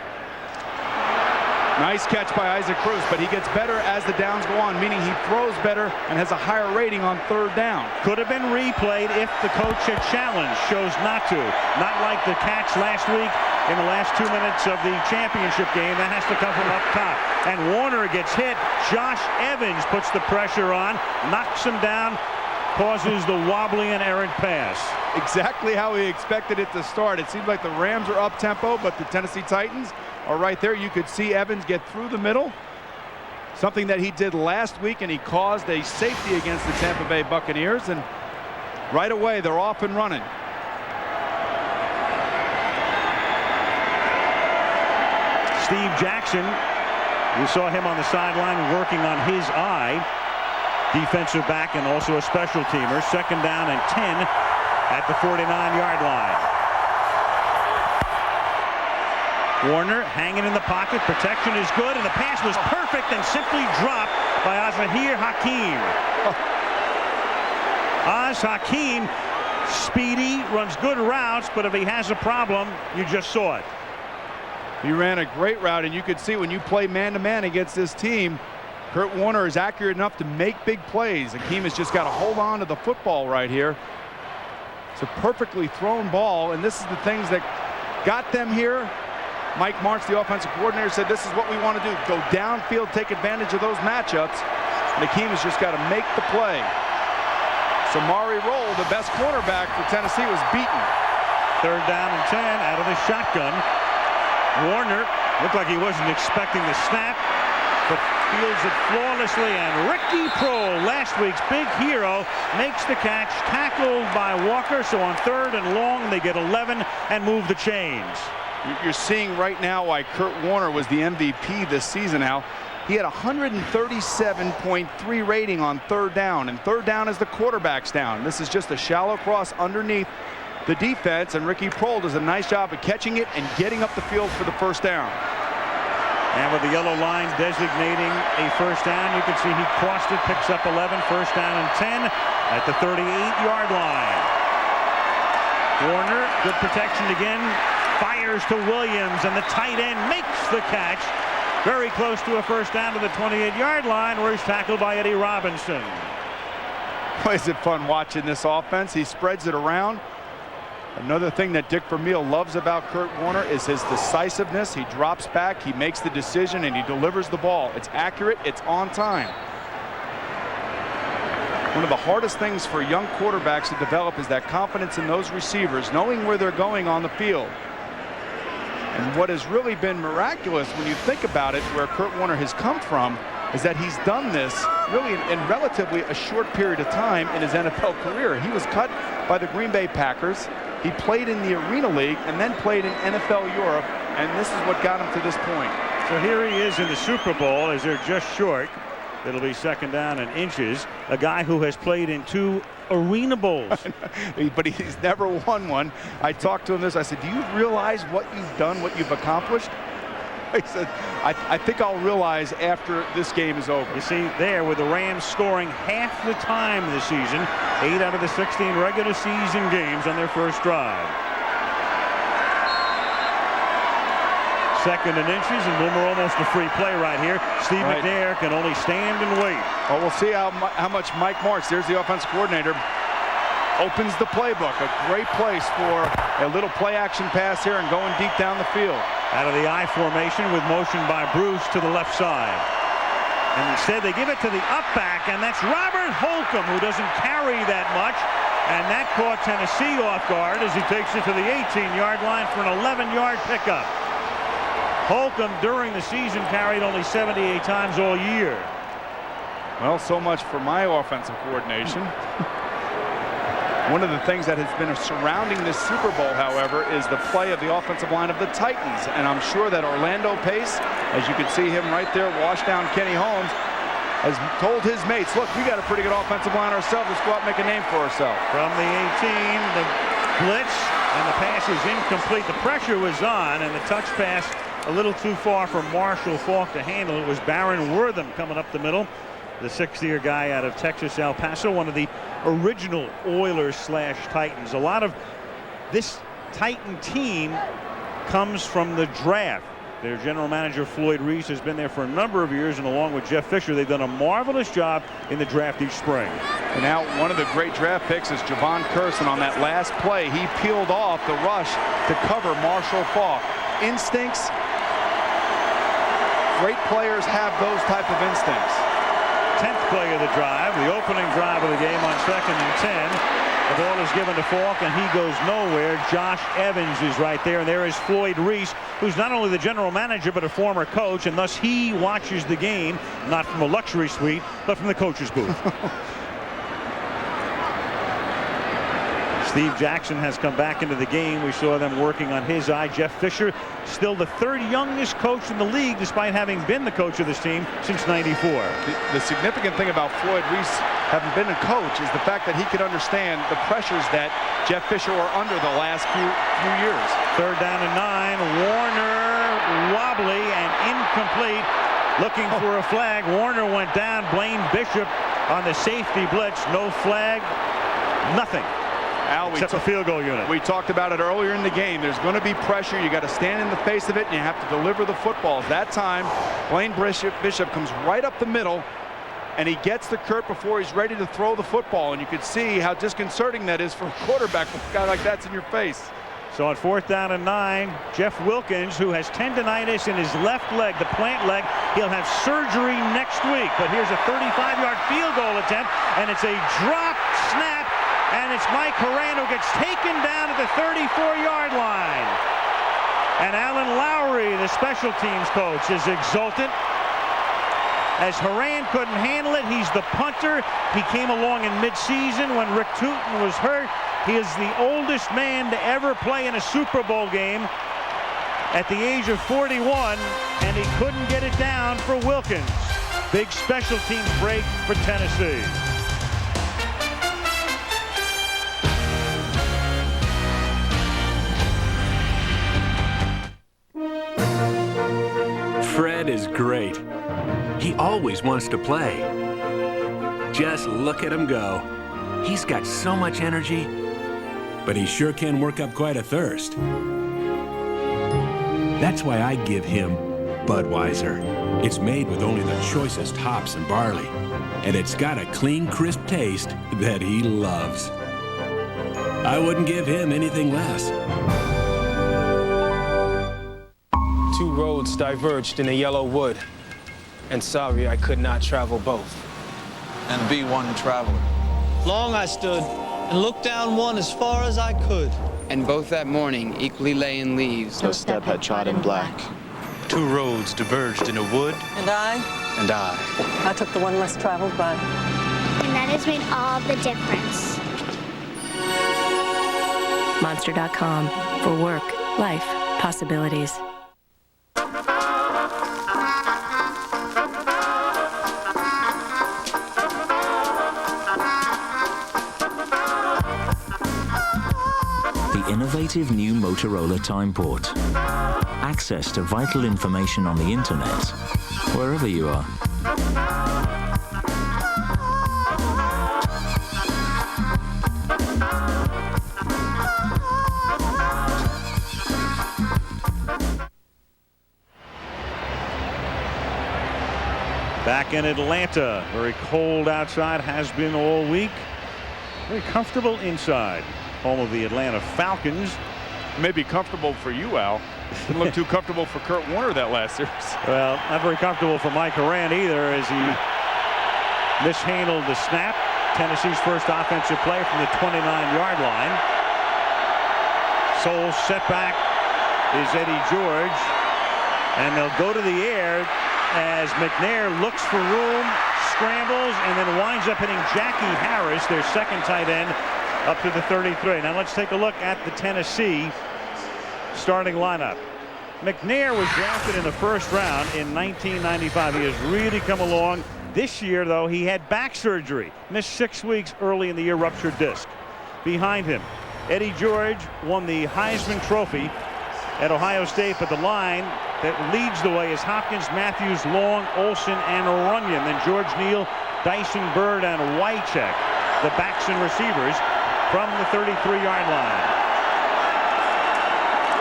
[SPEAKER 7] Nice catch by Isaac Cruz, but he gets better as the downs go on, meaning he throws better and has a higher rating on 3rd down.
[SPEAKER 21] Could have been replayed if the coach had challenged, chose not to. Not like the catch last week in the last 2 minutes of the championship game. That has to come from up top. And Warner gets hit. Josh Evans puts the pressure on, knocks him down, causes the wobbly and errant pass.
[SPEAKER 7] Exactly how he expected it to start. It seems like the Rams are up tempo, but the Tennessee Titans are right there. You could see Evans get through the middle, something that he did last week, and he caused a safety against the Tampa Bay Buccaneers, and right away they're off and running.
[SPEAKER 21] Steve Jackson, you saw him on the sideline working on his eye. Defensive back and also a special teamer. 2nd down and 10 at the 49-yard line. Warner hanging in the pocket. Protection is good, and the pass was perfect and simply dropped by Azahir Hakim. Oz Hakim, speedy, runs good routes, but if he has a problem, you just saw it.
[SPEAKER 7] He ran a great route, and you could see when you play man-to-man against this team, Kurt Warner is accurate enough to make big plays. Hakim has just got to hold on to the football right here. It's a perfectly thrown ball, and this is the things that got them here. Mike Martz, the offensive coordinator, said this is what we want to do. Go downfield, take advantage of those matchups. And Hakim has just got to make the play. Samari Roll, the best cornerback for Tennessee, was beaten.
[SPEAKER 21] 3rd down and 10 out of the shotgun. Warner looked like he wasn't expecting the snap, but fields it flawlessly. And Ricky Prohl, last week's big hero, makes the catch, tackled by Walker. So on 3rd and long, they get 11 and move the chains.
[SPEAKER 7] You're seeing right now why Kurt Warner was the MVP this season, Al. He had 137.3 rating on 3rd down, and 3rd down is the quarterback's down. This is just a shallow cross underneath the defense, and Ricky Prohl does a nice job of catching it and getting up the field for the 1st down.
[SPEAKER 21] And with the yellow line designating a 1st down, you can see he crossed it, picks up 11, 1st down and 10 at the 38-yard line. Warner, good protection again. Fires to Williams, and the tight end makes the catch. Very close to a 1st down to the 28-yard line, where he's tackled by Eddie Robinson.
[SPEAKER 7] Boy, is it fun watching this offense. He spreads it around. Another thing that Dick Vermeil loves about Kurt Warner is his decisiveness. He drops back, he makes the decision, and he delivers the ball. It's accurate, it's on time. One of the hardest things for young quarterbacks to develop is that confidence in those receivers, knowing where they're going on the field. And what has really been miraculous when you think about it, where Kurt Warner has come from, is that he's done this really in relatively a short period of time in his NFL career. He was cut by the Green Bay Packers. He played in the Arena League and then played in NFL Europe, and this is what got him to this point.
[SPEAKER 21] So here he is in the Super Bowl as they're just short. It'll be second down and inches. A guy who has played in 2 Arena Bowls.
[SPEAKER 7] But he's never won one. I talked to him this. I said, do you realize what you've done, what you've accomplished? He said, I think I'll realize after this game is over.
[SPEAKER 21] You see there with the Rams scoring half the time this season, 8 out of the 16 regular season games on their first drive. Second and inches, and Boomer almost a free play right here. Steve McNair can only stand and wait.
[SPEAKER 7] Well, we'll see how much Mike Martz, there's the offensive coordinator, opens the playbook. A great place for a little play action pass here and going deep down the field.
[SPEAKER 21] Out of the I formation with motion by Bruce to the left side. And instead they give it to the up back, and that's Robert Holcomb, who doesn't carry that much. And that caught Tennessee off guard as he takes it to the 18-yard line for an 11-yard pickup. Holcomb during the season carried only 78 times all year.
[SPEAKER 7] Well, so much for my offensive coordination. One of the things that has been surrounding this Super Bowl, however, is the play of the offensive line of the Titans. And I'm sure that Orlando Pace, as you can see him right there, wash down Kenny Holmes, has told his mates, look, we got a pretty good offensive line ourselves. Let's go out and make a name for ourselves.
[SPEAKER 21] From the 18, the blitz, and the pass is incomplete. The pressure was on, and the touch pass a little too far for Marshall Faulk to handle. It was Baron Wortham coming up the middle, the 6th-year guy out of Texas, El Paso, one of the original Oilers/Titans. A lot of this Titan team comes from the draft. Their general manager, Floyd Reese, has been there for a number of years, and along with Jeff Fisher, they've done a marvelous job in the draft each spring.
[SPEAKER 7] And now one of the great draft picks is Javon Curson. On that last play, he peeled off the rush to cover Marshall Faulk. Instincts, great players have those type of instincts.
[SPEAKER 21] 10th play of the drive, the opening drive of the game on 2nd and 10. The ball is given to Faulk, and he goes nowhere. Josh Evans is right there, and there is Floyd Reese, who's not only the general manager but a former coach, and thus he watches the game not from a luxury suite but from the coach's booth. Steve Jackson has come back into the game. We saw them working on his eye. Jeff Fisher, still the 3rd youngest coach in the league, despite having been the coach of this team since '94.
[SPEAKER 7] The significant thing about Floyd Reese having been a coach is the fact that he could understand the pressures that Jeff Fisher were under the last few years.
[SPEAKER 21] 3rd down and 9. Warner wobbly and incomplete. Looking for a flag. Warner went down. Blaine Bishop on the safety blitz. No flag. Nothing.
[SPEAKER 7] Al,
[SPEAKER 21] except the field goal unit.
[SPEAKER 7] We talked about it earlier in the game. There's going to be pressure. You got to stand in the face of it, and you have to deliver the footballs. That time, Blaine Bishop comes right up the middle, and he gets to Kurt before he's ready to throw the football. And you can see how disconcerting that is for a quarterback with a guy like that's in your face.
[SPEAKER 21] So on 4th down and 9, Jeff Wilkins, who has tendonitis in his left leg, the plant leg, he'll have surgery next week. But here's a 35-yard field goal attempt, and it's a drop snap. And it's Mike Horan who gets taken down at the 34-yard line. And Alan Lowry, the special teams coach, is exultant. As Horan couldn't handle it, he's the punter. He came along in midseason when Rick Tootin was hurt. He is the oldest man to ever play in a Super Bowl game at the age of 41, and he couldn't get it down for Wilkins. Big special teams break for Tennessee.
[SPEAKER 16] Fred is great. He always wants to play. Just look at him go. He's got so much energy, but he sure can work up quite a thirst. That's why I give him Budweiser. It's made with only the choicest hops and barley, and it's got a clean, crisp taste that he loves. I wouldn't give him anything less.
[SPEAKER 10] 2 roads diverged in a yellow wood, and sorry I could not travel both.
[SPEAKER 8] And be one traveler.
[SPEAKER 12] Long I stood and looked down one as far as I could. and both that morning equally lay in leaves.
[SPEAKER 6] No step had trod in black.
[SPEAKER 13] Two roads diverged in a wood.
[SPEAKER 15] And I?
[SPEAKER 13] And
[SPEAKER 15] I took the one less traveled by.
[SPEAKER 23] And that has made all the difference.
[SPEAKER 5] Monster.com. For work, life, possibilities.
[SPEAKER 24] The innovative new Motorola Timeport. Access to vital information on the internet, wherever you are.
[SPEAKER 21] Back in Atlanta, very cold outside, has been all week. Very comfortable inside. Home of the Atlanta Falcons.
[SPEAKER 7] Maybe comfortable for you, Al. Didn't look too comfortable for Kurt Warner that last series.
[SPEAKER 21] Well, not very comfortable for Mike Horan either, as he mishandled the snap. Tennessee's first offensive play from the 29-yard line. Sole setback is Eddie George, and they'll go to the air as McNair looks for room, scrambles, and then winds up hitting Jackie Harris, their second tight end, up to the 33. Now let's take a look at the Tennessee starting lineup. McNair was drafted in the first round in 1995. He has really come along. This year, though, he had back surgery. Missed 6 weeks early in the year, ruptured disc. Behind him, Eddie George won the Heisman Trophy at Ohio State, but the line that leads the way is Hopkins, Matthews, Long, Olsen, and Runyon. Then George Neal, Dyson, Bird, and Wycheck, the backs and receivers from the 33-yard line.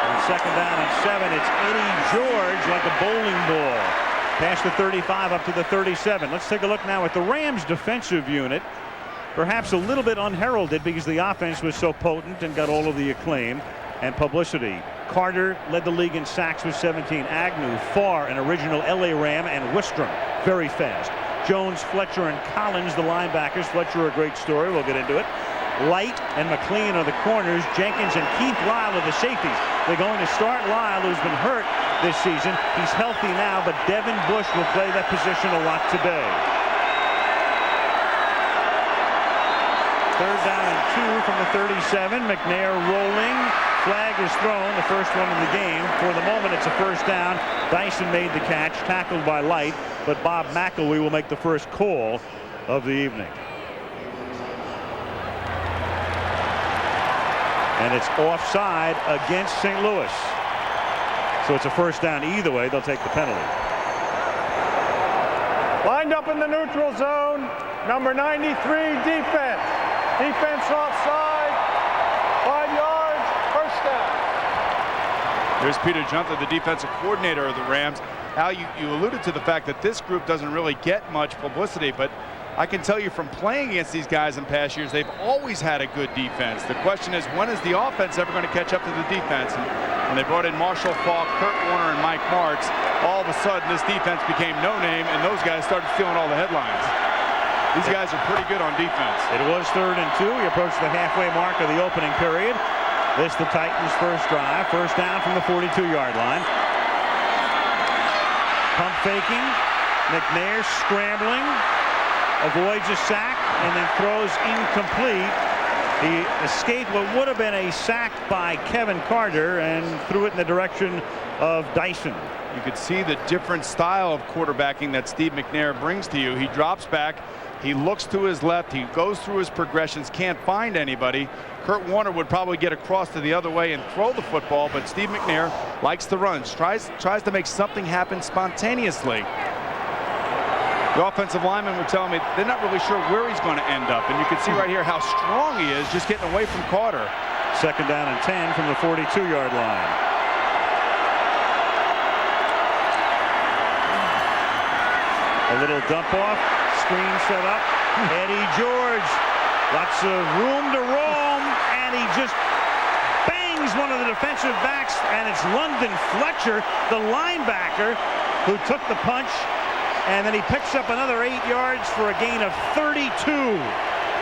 [SPEAKER 21] And second down and 7, it's Eddie George like a bowling ball. Past the 35 up to the 37. Let's take a look now at the Rams defensive unit. Perhaps a little bit unheralded because the offense was so potent and got all of the acclaim and publicity. Carter led the league in sacks with 17. Agnew, Farr, an original LA Ram, and Wistrom, very fast. Jones, Fletcher, and Collins, the linebackers. Fletcher, a great story. We'll get into it. Light and McLean are the corners. Jenkins and Keith Lyle are the safeties. They're going to start Lyle, who's been hurt this season. He's healthy now, but Devin Bush will play that position a lot today. Third down and 2 from the 37. McNair rolling. Flag is thrown, the first one in the game. For the moment, it's a first down. Dyson made the catch, tackled by Light, but Bob McElwee will make the first call of the evening. And it's offside against St. Louis. So it's a first down either way. They'll take the penalty.
[SPEAKER 20] Lined up in the neutral zone, number 93, defense. Defense offside, 5 yards, first down.
[SPEAKER 7] There's Peter Junta, the defensive coordinator of the Rams. Al, you alluded to the fact that this group doesn't really get much publicity, but I can tell you from playing against these guys in past years, they've always had a good defense. The question is, when is the offense ever going to catch up to the defense? And when they brought in Marshall Faulk, Kurt Warner, and Mike Martz, all of a sudden this defense became no name, and those guys started stealing all the headlines. These guys are pretty good on defense.
[SPEAKER 21] It was 3rd and 2. We approach the halfway mark of the opening period. This the Titans' first drive. First down from the 42-yard line. Pump faking. McNair scrambling. Avoids a sack and then throws incomplete. He escaped what would have been a sack by Kevin Carter and threw it in the direction of Dyson.
[SPEAKER 7] You could see the different style of quarterbacking that Steve McNair brings to you. He drops back. He looks to his left. He goes through his progressions. Can't find anybody. Kurt Warner would probably get across to the other way and throw the football, but Steve McNair likes to run. Tries to make something happen spontaneously. The offensive linemen were telling me they're not really sure where he's going to end up, and you can see right here how strong he is just getting away from Carter.
[SPEAKER 21] Second down and 10 from the 42-yard line. A little dump off, screen set up. Eddie George, lots of room to roam, and he just bangs one of the defensive backs, and it's London Fletcher, the linebacker, who took the punch. And then he picks up another 8 yards for a gain of 32.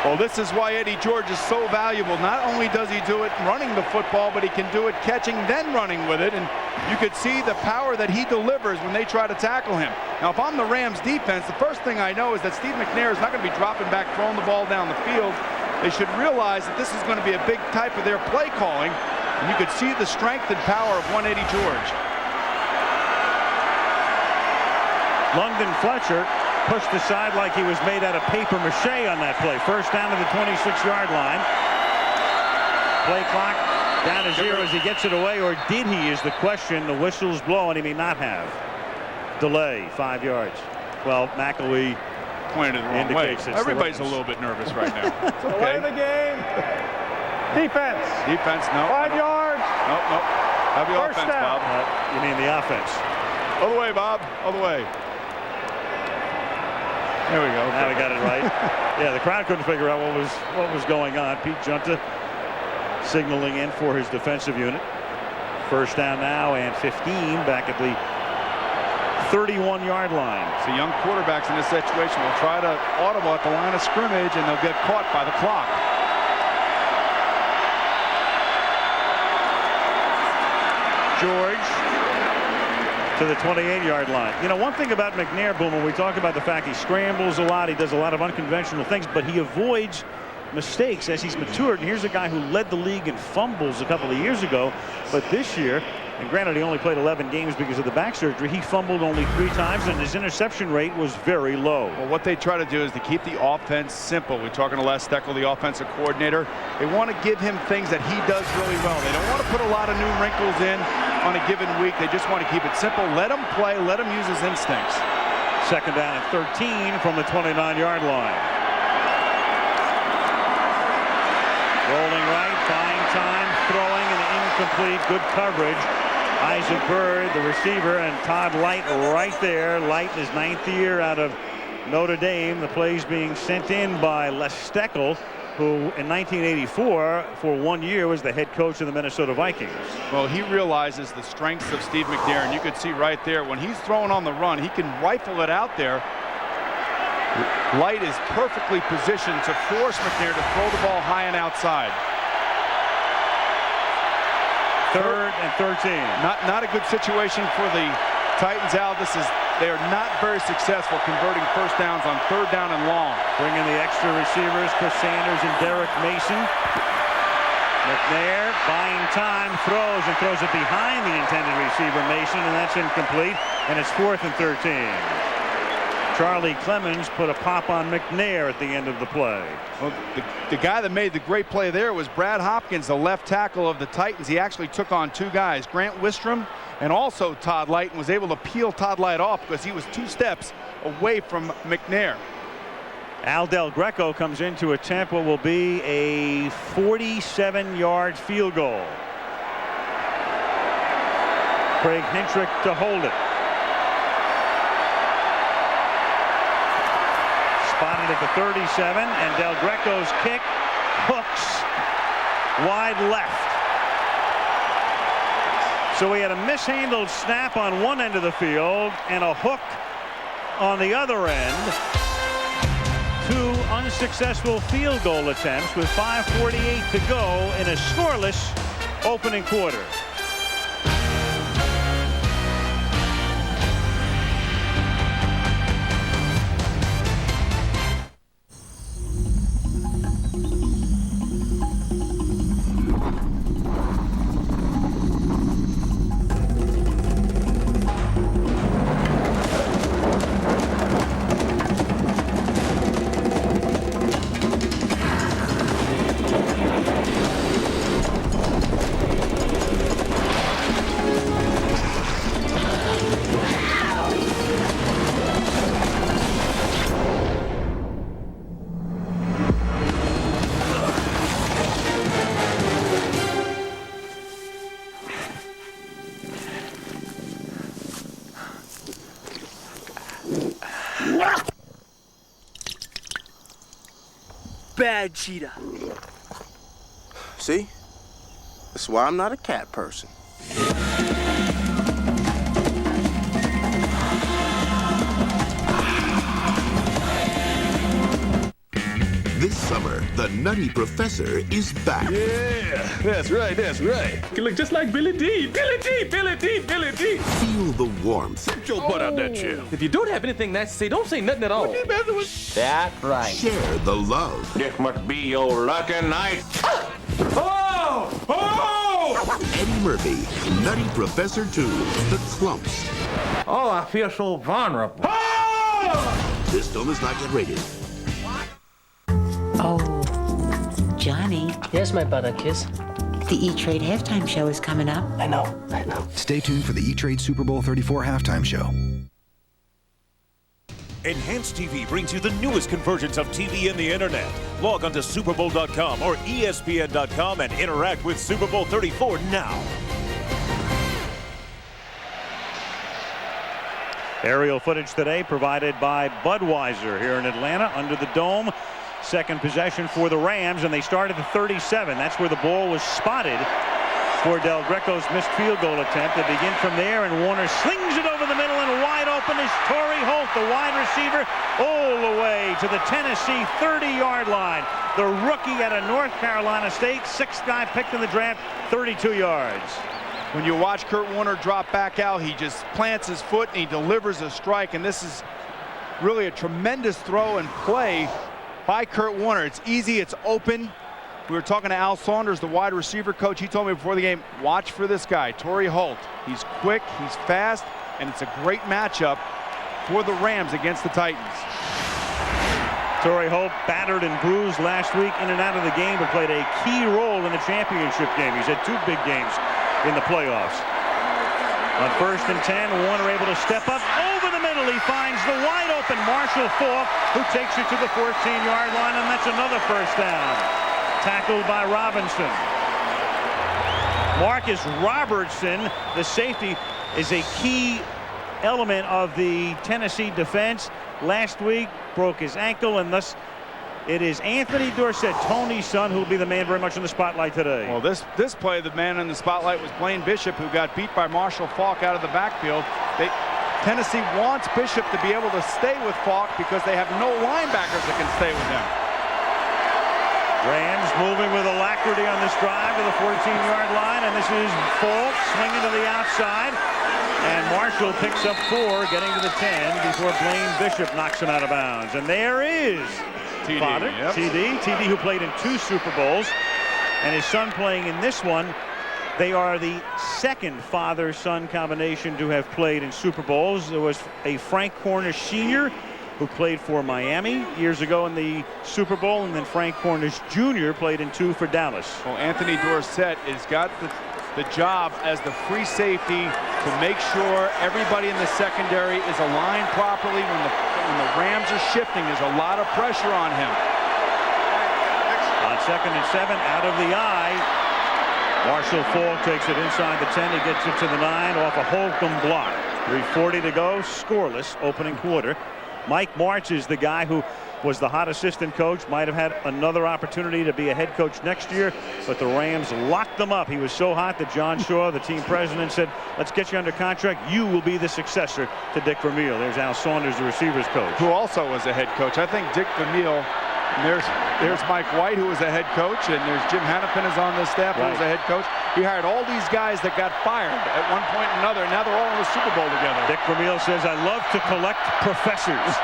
[SPEAKER 7] Well, this is why Eddie George is so valuable. Not only does he do it running the football, but he can do it catching, then running with it. And you could see the power that he delivers when they try to tackle him. Now, if I'm the Rams defense, the first thing I know is that Steve McNair is not going to be dropping back, throwing the ball down the field. They should realize that this is going to be a big type of their play calling. And you could see the strength and power of one Eddie George.
[SPEAKER 21] London Fletcher pushed aside like he was made out of paper mache on that play. First down to the 26-yard line. Play clock down to 0 as he gets it away, or did he is the question. The whistle's blowing. He may not have. Delay, 5 yards. Well, McElwee
[SPEAKER 7] pointed it the wrong way. Everybody's a little bit nervous right now. It's okay.
[SPEAKER 20] Delay the game. Defense.
[SPEAKER 7] Defense, no.
[SPEAKER 20] 5 yards.
[SPEAKER 7] Nope. Have the
[SPEAKER 20] First
[SPEAKER 7] offense,
[SPEAKER 20] down.
[SPEAKER 7] Bob.
[SPEAKER 21] You mean the offense?
[SPEAKER 7] All the way, Bob. All the way. There we go.
[SPEAKER 21] Now we got it right. Yeah, the crowd couldn't figure out what was going on. Pete Junta signaling in for his defensive unit. First down now and 15 back at the 31-yard line.
[SPEAKER 7] So young quarterbacks in this situation will try to audible at the line of scrimmage, and they'll get caught by the clock. George to the 28-yard line. You know, one thing about McNair, Boomer, we talk about the fact he scrambles a lot, he does a lot of unconventional things, but he avoids mistakes as he's matured. And here's a guy who led the league in fumbles a couple of years ago, but this year, and granted he only played 11 games because of the back surgery, he fumbled only 3 times and his interception rate was very low. Well, what they try to do is to keep the offense simple. We're talking to Les Steckel, the offensive coordinator. They want to give him things that he does really well. They don't want to put a lot of new wrinkles in on a given week. They just want to keep it simple. Let him play. Let him use his instincts. Second down and 13 from the 29-yard line. Rolling right, buying time, throwing, and incomplete. Good coverage. Isaac Bird, the receiver, and Todd Light right there. Light is 9th year out of Notre Dame. The plays being sent in by Les Steckel, who in 1984 for 1 year was the head coach of the Minnesota Vikings. Well, he realizes the strengths of Steve McNair, and you can see right there when he's throwing on the run, he can rifle it out there. Light is perfectly positioned to force McNair to throw the ball high and outside. 3rd and 13. Not a good situation for the Titans, Al. They are not very successful converting first downs on 3rd down and long. Bringing the extra receivers, Chris Sanders and Derek Mason. McNair buying time, throws it behind the intended receiver, Mason, and that's incomplete, and it's 4th and 13. Charlie Clemens put a pop on McNair at the end of the play. Well, the guy that made the great play there was Brad Hopkins, the left tackle of the Titans. He actually took on 2 guys, Grant Wistrom and also Todd Light, and was able to peel Todd Light off because he was 2 steps away from McNair. Al Del Greco comes in to attempt what will be a 47-yard field goal. Craig Hintrick to hold it. Spotted at the 37, and Del Greco's kick hooks wide left. So we had a mishandled snap on one end of the field and a hook on the other end. 2 unsuccessful field goal attempts with 5:48 to go in a scoreless opening quarter.
[SPEAKER 3] Bad cheetah. See? That's why I'm not a cat person.
[SPEAKER 4] This summer, the Nutty Professor is back.
[SPEAKER 9] Yeah, that's right, that's right. You look just like Billy D. Billy D, Billy D, Billy D.
[SPEAKER 4] Feel the warmth.
[SPEAKER 9] Get your butt out that chair.
[SPEAKER 14] If you don't have anything nice to say, don't say nothing at all.
[SPEAKER 9] That's right.
[SPEAKER 4] Share the love.
[SPEAKER 9] This must be your lucky night. Oh! Oh!
[SPEAKER 4] Eddie Murphy, Nutty Professor 2, The Clumps.
[SPEAKER 14] Oh, I feel so vulnerable.
[SPEAKER 9] Oh!
[SPEAKER 4] This film is not yet rated.
[SPEAKER 17] Oh, Johnny.
[SPEAKER 19] Yes, my butterkiss.
[SPEAKER 17] The E-Trade halftime show is coming up.
[SPEAKER 19] I know.
[SPEAKER 25] Stay tuned for the E-Trade Super Bowl 34 halftime show.
[SPEAKER 1] Enhanced TV brings you the newest conversions of TV and the internet. Log on to Superbowl.com or ESPN.com and interact with Super Bowl 34 now. Aerial footage today provided by Budweiser here in Atlanta under the dome. Second possession for the Rams, and they started at 37. That's where the ball was spotted for Del Greco's missed field goal attempt. They begin from there, and Warner slings it over the middle, and wide open is Torrey Holt, the wide receiver, all the way to the Tennessee 30-yard line. The rookie out of North Carolina State, sixth guy picked in the draft, 32 yards.
[SPEAKER 7] When you watch Kurt Warner drop back out, he just plants his foot and he delivers a strike, and this is really a tremendous throw and play by Kurt Warner. It's easy, it's open. We were talking to Al Saunders, the wide receiver coach. He told me before the game, watch for this guy, Torrey Holt. He's quick, he's fast, and it's a great matchup for the Rams against the Titans.
[SPEAKER 1] Torrey Holt battered and bruised last week in and out of the game, but played a key role in the championship game. He's had two big games in the playoffs. On 1st and 10, Warner able to step up over the middle. He finds the wide open Marshall Faulk, who takes it to the 14-yard line, and that's another first down. Tackled by Robinson. Marcus Robertson, the safety, is a key element of the Tennessee defense. Last week broke his ankle, and thus it is Anthony Dorsett, Tony's son, who will be the man very much in the spotlight today.
[SPEAKER 7] Well, this play, the man in the spotlight was Blaine Bishop, who got beat by Marshall Faulk out of the backfield. Tennessee wants Bishop to be able to stay with Faulk because they have no linebackers that can stay with him.
[SPEAKER 1] Rams moving with alacrity on this drive to the 14-yard line, and this is Faulk swinging to the outside, and Marshall picks up 4, getting to the 10 before Blaine Bishop knocks him out of bounds. And there is
[SPEAKER 7] TD,
[SPEAKER 1] father,
[SPEAKER 7] yep.
[SPEAKER 1] TD, who played in 2 Super Bowls, and his son playing in this one. They are the second father-son combination to have played in Super Bowls. There was a Frank Cornish Sr. who played for Miami years ago in the Super Bowl, and then Frank Cornish Jr. played in 2 for Dallas.
[SPEAKER 7] Well, Anthony Dorsett has got the job as the free safety to make sure everybody in the secondary is aligned properly. When the Rams are shifting, there's a lot of pressure on him.
[SPEAKER 1] On 2nd and 7, out of the eye, Marshall Faulk takes it inside the 10. He gets it to the 9 off a Holcomb block. 3:40 to go, scoreless opening quarter. Mike Martz is the guy who was the hot assistant coach, might have had another opportunity to be a head coach next year, but the Rams locked them up. He was so hot that John Shaw, the team president, said, let's get you under contract. You will be the successor to Dick Vermeil. There's Al Saunders, the receivers coach.
[SPEAKER 7] Who also was a head coach. I think Dick Vermeil, and there's Mike White, who was a head coach, and there's Jim Hannafin is on the staff, who was a head coach. He hired all these guys that got fired at one point or another, and now they're all in the Super Bowl together.
[SPEAKER 1] Dick Vermeil says, I love to collect professors.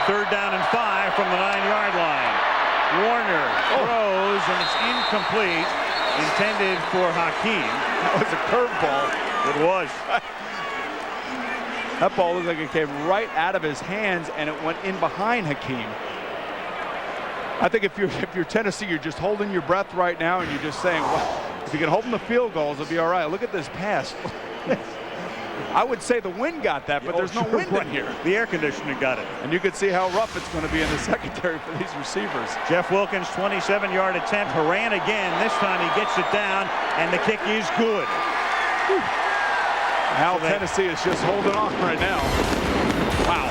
[SPEAKER 1] 3rd down and 5 from the 9-yard line. Warner throws, and it's incomplete. Intended for Hakeem.
[SPEAKER 7] That was a curveball.
[SPEAKER 1] It was.
[SPEAKER 7] That ball looked like it came right out of his hands, and it went in behind Hakeem. I think if you're Tennessee, you're just holding your breath right now, and you're just saying, well, if you can hold them the field goals, it'll be all right. Look at this pass. I would say the wind got that, but there's no wind in here.
[SPEAKER 1] The air conditioning got it.
[SPEAKER 7] And you can see how rough it's going to be in the secondary for these receivers.
[SPEAKER 1] Jeff Wilkins, 27-yard attempt. Haran again. This time he gets it down, and the kick is good.
[SPEAKER 7] Now Tennessee is just holding on right now.
[SPEAKER 1] Wow.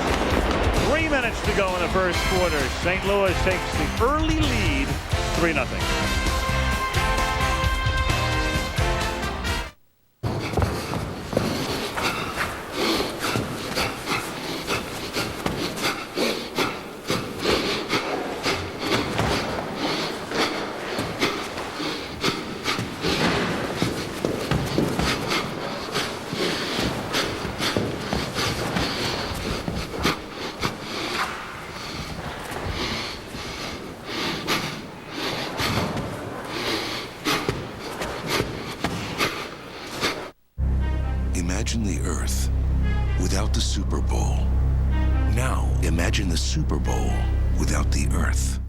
[SPEAKER 1] 3 minutes to go in the first quarter. St. Louis takes the early lead, 3-0.
[SPEAKER 4] Imagine the Super Bowl without the Earth.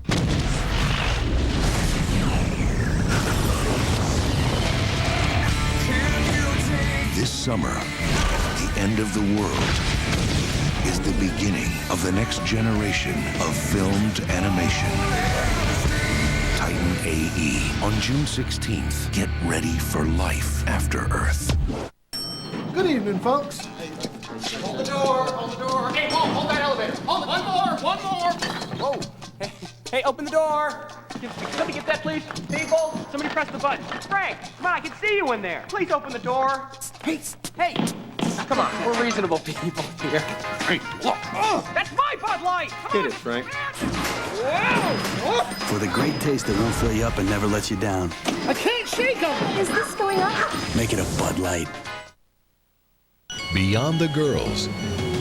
[SPEAKER 4] This summer, the end of the world is the beginning of the next generation of filmed animation. Titan AE on June 16th. Get ready for life after Earth.
[SPEAKER 2] Good evening, folks.
[SPEAKER 11] Hold the door, hold the door. Hey, hold that elevator. Hold it. One more. Whoa. Hey, open the door. Can somebody get that, please? People, somebody press the button. Frank, come on, I can see you in there. Please open the door. Hey. Come on, we're reasonable people here.
[SPEAKER 4] Hey, look.
[SPEAKER 11] Oh, that's my Bud Light.
[SPEAKER 2] Get it, Frank.
[SPEAKER 11] Whoa.
[SPEAKER 18] For the great taste that won't fill you up and never lets you down.
[SPEAKER 11] I can't shake them.
[SPEAKER 5] Is this going on?
[SPEAKER 18] Make it a Bud Light.
[SPEAKER 19] Beyond the Girls,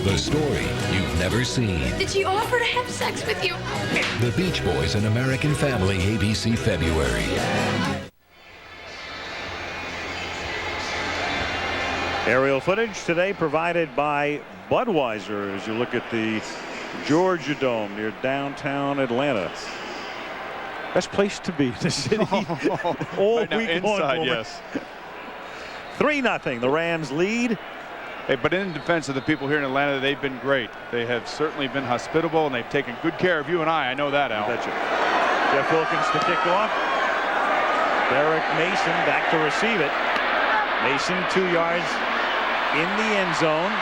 [SPEAKER 19] the story you've never seen.
[SPEAKER 5] Did she offer to have sex with you?
[SPEAKER 19] The Beach Boys, An American Family, ABC, February.
[SPEAKER 21] Aerial footage today provided by Budweiser as you look at the Georgia Dome near downtown Atlanta. Best place to be in the city all
[SPEAKER 7] right now,
[SPEAKER 21] week
[SPEAKER 7] inside,
[SPEAKER 21] long.
[SPEAKER 7] yes.
[SPEAKER 21] 3-0. The Rams lead.
[SPEAKER 7] Hey, but in defense of the people here in Atlanta, they've been great. They have certainly been hospitable, and they've taken good care of you and I know that, Al.
[SPEAKER 21] Betcha. Jeff Wilkins to kick off. Derek Mason back to receive it. Mason 2 yards in the end zone.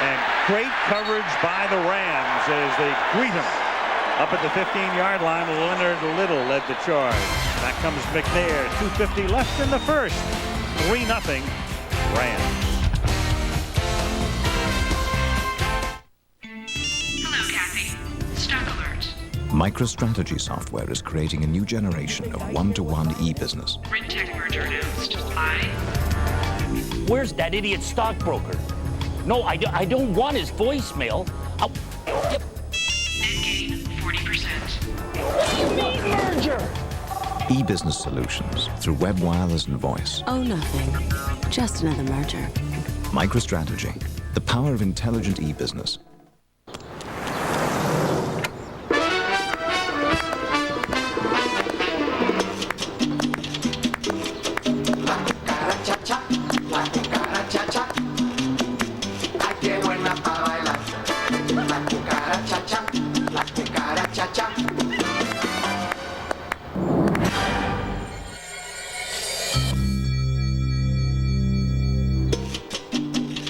[SPEAKER 21] And great coverage by the Rams as they greet him. Up at the 15-yard line, Leonard Little led the charge. Back comes McNair. 2:50 left in the first. 3-0 Rams.
[SPEAKER 22] MicroStrategy software is creating a new generation of one-to-one e-business.
[SPEAKER 26] Tech merger announced.
[SPEAKER 27] Where's that idiot stockbroker? No, I don't want his voicemail.
[SPEAKER 26] Net gain 40%.
[SPEAKER 27] What do you mean merger?
[SPEAKER 22] E-business solutions through web, wireless, and voice.
[SPEAKER 28] Oh, nothing. Just another merger.
[SPEAKER 22] MicroStrategy, the power of intelligent e-business.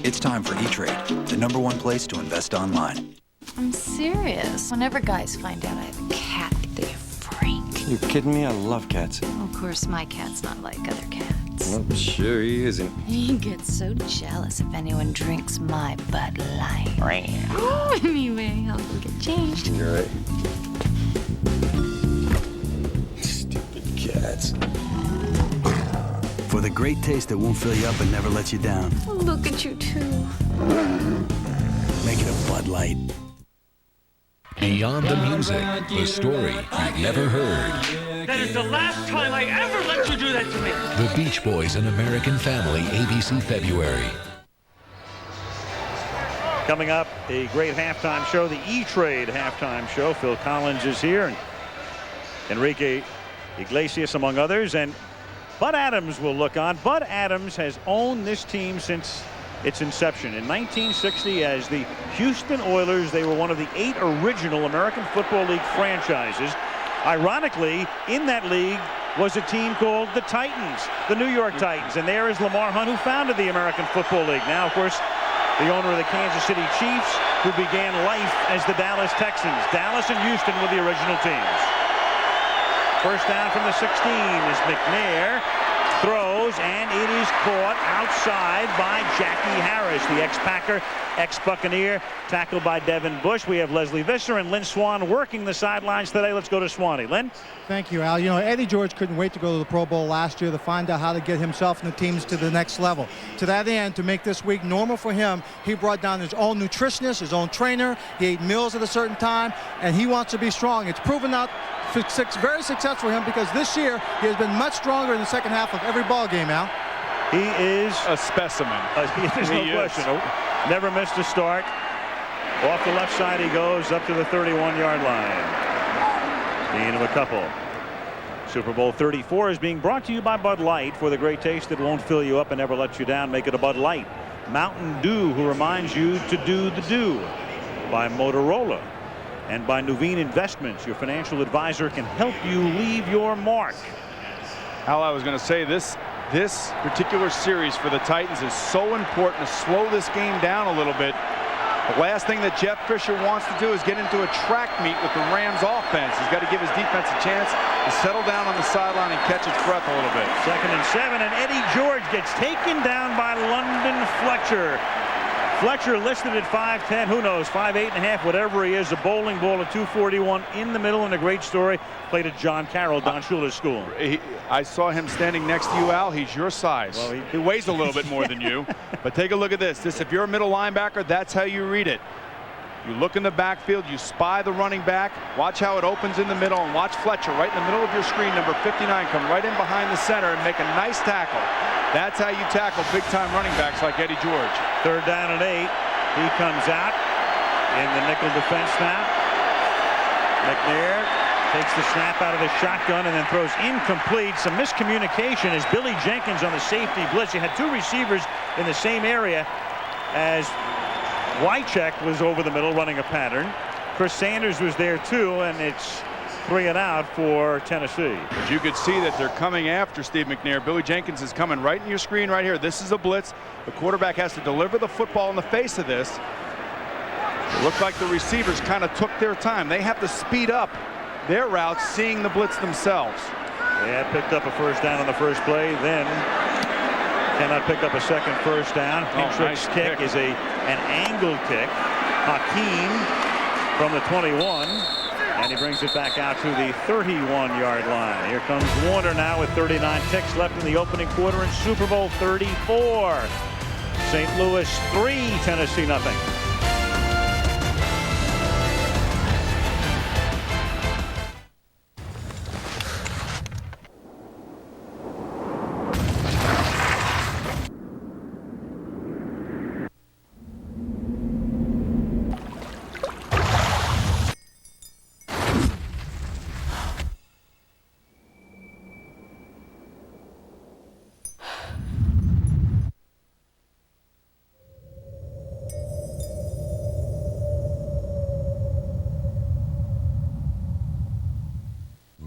[SPEAKER 25] It's time for E-Trade, the #1 place to invest online.
[SPEAKER 29] I'm serious. Whenever guys find out I have a cat, they freak.
[SPEAKER 18] You're kidding me? I love cats.
[SPEAKER 29] Of course, my cat's not like other cats.
[SPEAKER 18] Well, sure he isn't.
[SPEAKER 29] He gets so jealous if anyone drinks my Bud Light. Anyway, I'll go get changed.
[SPEAKER 18] You're right. Stupid cats. For the great taste that won't fill you up and never lets you down.
[SPEAKER 29] Look at you two.
[SPEAKER 18] Make it a Bud Light.
[SPEAKER 19] Beyond the music, the story you've never heard.
[SPEAKER 27] That is the last time I ever let you do that to me.
[SPEAKER 19] The Beach Boys, An American Family, ABC, February.
[SPEAKER 21] Coming up, a great halftime show, the E-Trade halftime show. Phil Collins is here, and Enrique Iglesias, among others, and Bud Adams will look on. Bud Adams has owned this team since its inception. In 1960, as the Houston Oilers, they were one of the 8 original American Football League franchises. Ironically, in that league was a team called the Titans, the New York Titans, and there is Lamar Hunt, who founded the American Football League. Now, of course, the owner of the Kansas City Chiefs, who began life as the Dallas Texans. Dallas and Houston were the original teams. First down from the 16 is McNair. Throws, and it is caught outside by Jackie Harris, the ex-Packer, ex-Buccaneer, tackled by Devin Bush. We have Leslie Visser and Lynn Swann working the sidelines today. Let's go to Swanee. Lynn?
[SPEAKER 30] Thank you, Al. You know, Eddie George couldn't wait to go to the Pro Bowl last year to find out how to get himself and the teams to the next level. To that end, to make this week normal for him, he brought down his own nutritionist, his own trainer. He ate meals at a certain time, and he wants to be strong. It's proven out very successful for him because this year he has been much stronger in the second half of every ball game, Al.
[SPEAKER 21] He is
[SPEAKER 7] a specimen.
[SPEAKER 21] There's no question. Never missed a start. Off the left side he goes up to the 31-yard line. Gain of a couple. Super Bowl 34 is being brought to you by Bud Light. For the great taste that won't fill you up and never let you down, make it a Bud Light. Mountain Dew, who reminds you to do the do. By Motorola. And by Nuveen Investments, your financial advisor can help you leave your mark.
[SPEAKER 7] Al, I was going to say this particular series for the Titans is so important to slow this game down a little bit. The last thing that Jeff Fisher wants to do is get into a track meet with the Rams offense. He's got to give his defense a chance to settle down on the sideline and catch its breath a little bit.
[SPEAKER 21] 2nd and 7, and Eddie George gets taken down by London Fletcher. Fletcher listed at 5'10", who knows, 5'8.5", whatever he is. A bowling ball at 241 in the middle, and a great story. Played at John Carroll, Don Shula's school.
[SPEAKER 7] I saw him standing next to you, Al. He's your size. Well, he weighs a little bit more than you. But take a look at this. If you're a middle linebacker, that's how you read it. You look in the backfield, you spy the running back, watch how it opens in the middle, and watch Fletcher right in the middle of your screen, number 59, come right in behind the center and make a nice tackle. That's how you tackle big-time running backs like Eddie George.
[SPEAKER 21] 3rd down and 8. He comes out in the nickel defense now. McNair takes the snap out of the shotgun and then throws incomplete. Some miscommunication as Billy Jenkins on the safety blitz. You had 2 receivers in the same area as Wycheck was over the middle running a pattern. Chris Sanders was there too, and it's 3 and out for Tennessee.
[SPEAKER 7] But you could see that they're coming after Steve McNair. Billy Jenkins is coming right in your screen right here. This is a blitz. The quarterback has to deliver the football in the face of this. It looked like the receivers kind of took their time. They have to speed up their routes, seeing the blitz themselves.
[SPEAKER 21] They had picked up a 1st down on the first play, then cannot pick up a second 1st down. Hendrick's
[SPEAKER 7] nice
[SPEAKER 21] kick is an angled kick. Hakeem from the 21. And he brings it back out to the 31-yard line. Here comes Warner now with 39 ticks left in the opening quarter in Super Bowl 34. St. Louis 3, Tennessee nothing.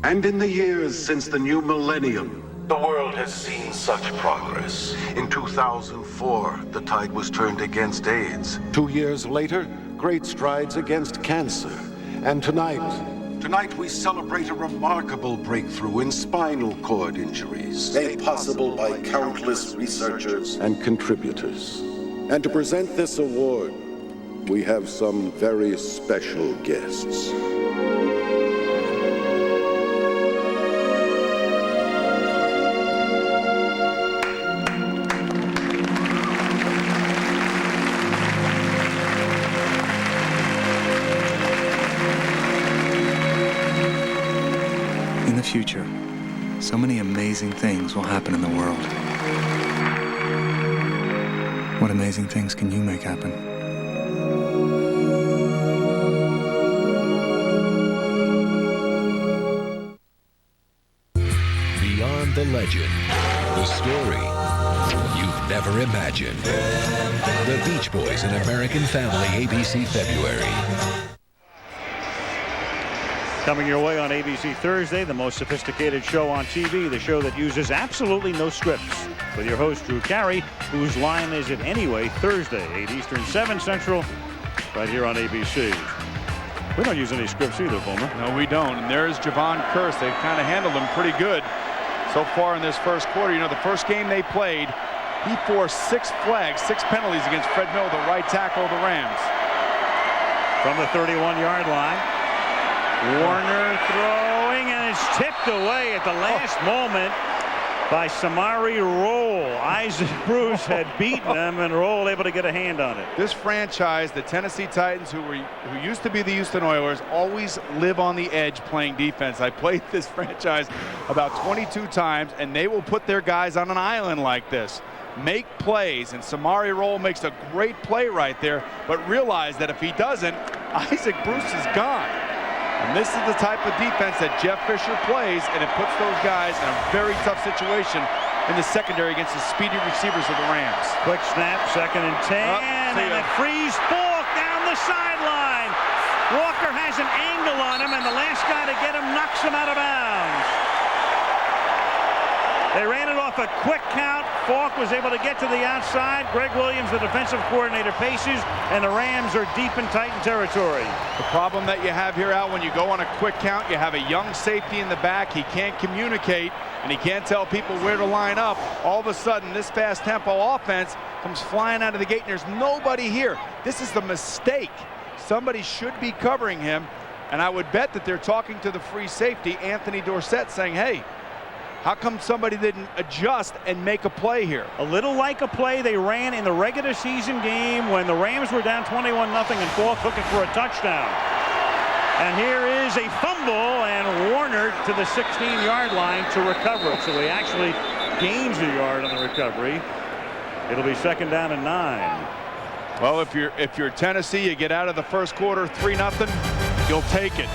[SPEAKER 6] And in the years since the new millennium, the world has seen such progress. In 2004, the tide was turned against AIDS. 2 years later, great strides against cancer. And tonight we celebrate a remarkable breakthrough in spinal cord injuries, made possible by countless researchers and contributors. And to present this award, we have some very special guests.
[SPEAKER 8] Future, so many amazing things will happen in the world. What amazing things can you make happen?
[SPEAKER 19] Beyond the legend, the story you've never imagined. The Beach Boys and American Family, ABC February.
[SPEAKER 21] Coming your way on ABC Thursday, the most sophisticated show on TV, the show that uses absolutely no scripts. With your host, Drew Carey, whose line is it anyway, Thursday, 8 Eastern, 7 Central, right here on ABC. We don't use any scripts either, Boomer.
[SPEAKER 7] No, we don't. And there's Javon Curse. They've kind of handled him pretty good so far in this first quarter. You know, the first game they played, he forced 6 flags, 6 penalties against Fred Miller, the right tackle of the Rams.
[SPEAKER 21] From the 31-yard line. Warner throwing, and it's tipped away at the last moment by Samari Roll. Isaac Bruce had beaten him, and Roll able to get a hand on it.
[SPEAKER 7] This franchise, the Tennessee Titans, who used to be the Houston Oilers, always live on the edge playing defense. I played this franchise about 22 times, and they will put their guys on an island like this. make plays, and Samari Rolle makes a great play right there, but realize that if he doesn't, Isaac Bruce is gone. And this is the type of defense that Jeff Fisher plays, and it puts those guys in a very tough situation in the secondary against the speedy receivers of the Rams.
[SPEAKER 21] Quick snap, 2nd and 10, and it frees Falk down the sideline. Walker has an angle on him, and the last guy to get him knocks him out of bounds. They ran it off a quick count. Falk was able to get to the outside. Greg Williams, the defensive coordinator, paces, and the Rams are deep in Titan territory.
[SPEAKER 7] The problem that you have here, Al, when you go on a quick count, you have a young safety in the back. He can't communicate, and he can't tell people where to line up. All of a sudden, this fast tempo offense comes flying out of the gate, and there's nobody here. This is the mistake. Somebody should be covering him, and I would bet that they're talking to the free safety, Anthony Dorsett, saying, hey, how come somebody didn't adjust and make a play here?
[SPEAKER 21] A little like a play they ran in the regular season game when the Rams were down 21-0 and Falk looking for a touchdown. And here is a fumble, and Warner to the 16-yard line to recover it. So he actually gains a yard on the recovery. It'll be 2nd down and 9.
[SPEAKER 7] Well, if you're Tennessee, you get out of the first quarter 3-0, you'll take it.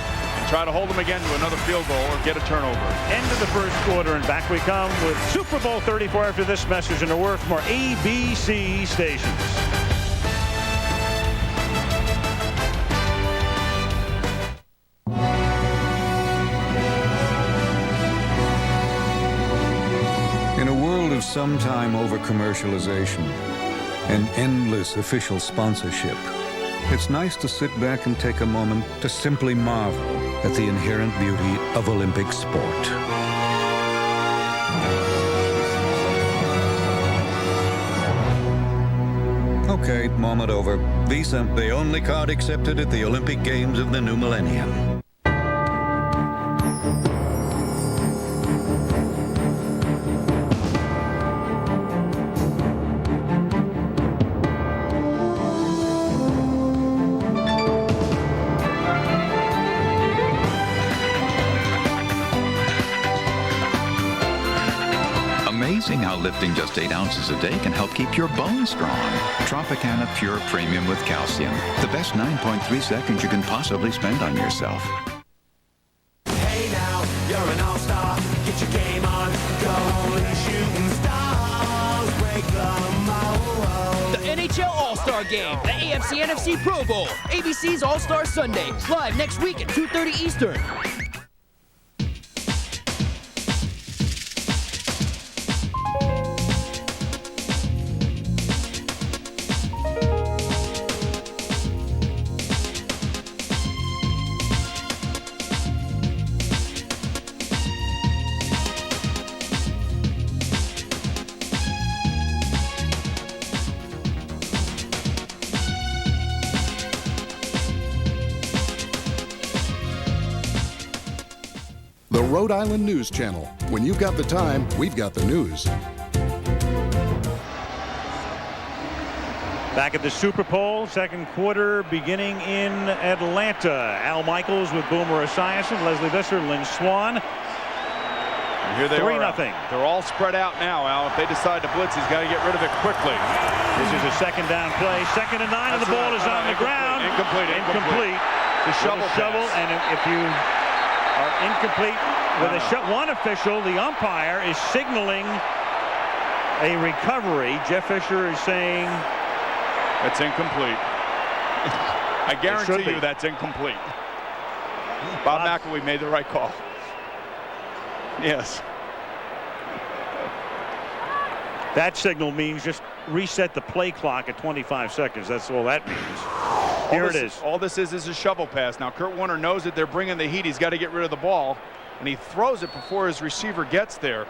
[SPEAKER 7] Try to hold them again to another field goal or get a turnover.
[SPEAKER 21] End of the first quarter, and back we come with Super Bowl 34 after this message and a word from our ABC stations.
[SPEAKER 3] In a world of sometime over commercialization and endless official sponsorship, it's nice to sit back and take a moment to simply marvel at the inherent beauty of Olympic sport. Okay, moment over. Visa, the only card accepted at the Olympic Games of the new millennium.
[SPEAKER 10] How lifting just 8 ounces a day can help keep your bones strong. Tropicana Pure Premium with calcium. The best 9.3 seconds you can possibly spend on yourself.
[SPEAKER 12] Hey now, you're an all-star. Get your game on. Go and shooting stars. Break the mold.
[SPEAKER 13] The NHL All-Star Game. The AFC NFC Pro Bowl. ABC's All-Star Sunday. Live next week at 2:30 Eastern.
[SPEAKER 14] Rhode Island News Channel. When you've got the time, we've got the news.
[SPEAKER 21] Back at the Super Bowl, second quarter beginning in Atlanta. Al Michaels with Boomer Esiason, Leslie Visser, Lynn Swan.
[SPEAKER 7] And here they
[SPEAKER 21] 3-0.
[SPEAKER 7] They're all spread out now, Al. If they decide to blitz, he's got to get rid of it quickly.
[SPEAKER 21] This is a 2nd down play. 2nd and 9, and the ball is on the ground.
[SPEAKER 7] Incomplete.
[SPEAKER 21] The shovel, and if you are incomplete with one official, the umpire is signaling a recovery. Jeff Fisher is saying
[SPEAKER 7] that's incomplete. I guarantee you that's incomplete. Bob McElwee made the right call. Yes.
[SPEAKER 21] That signal means just reset the play clock at 25 seconds. That's all that means. Here it is.
[SPEAKER 7] All this is a shovel pass. Now Kurt Warner knows that they're bringing the heat. He's got to get rid of the ball, and he throws it before his receiver gets there.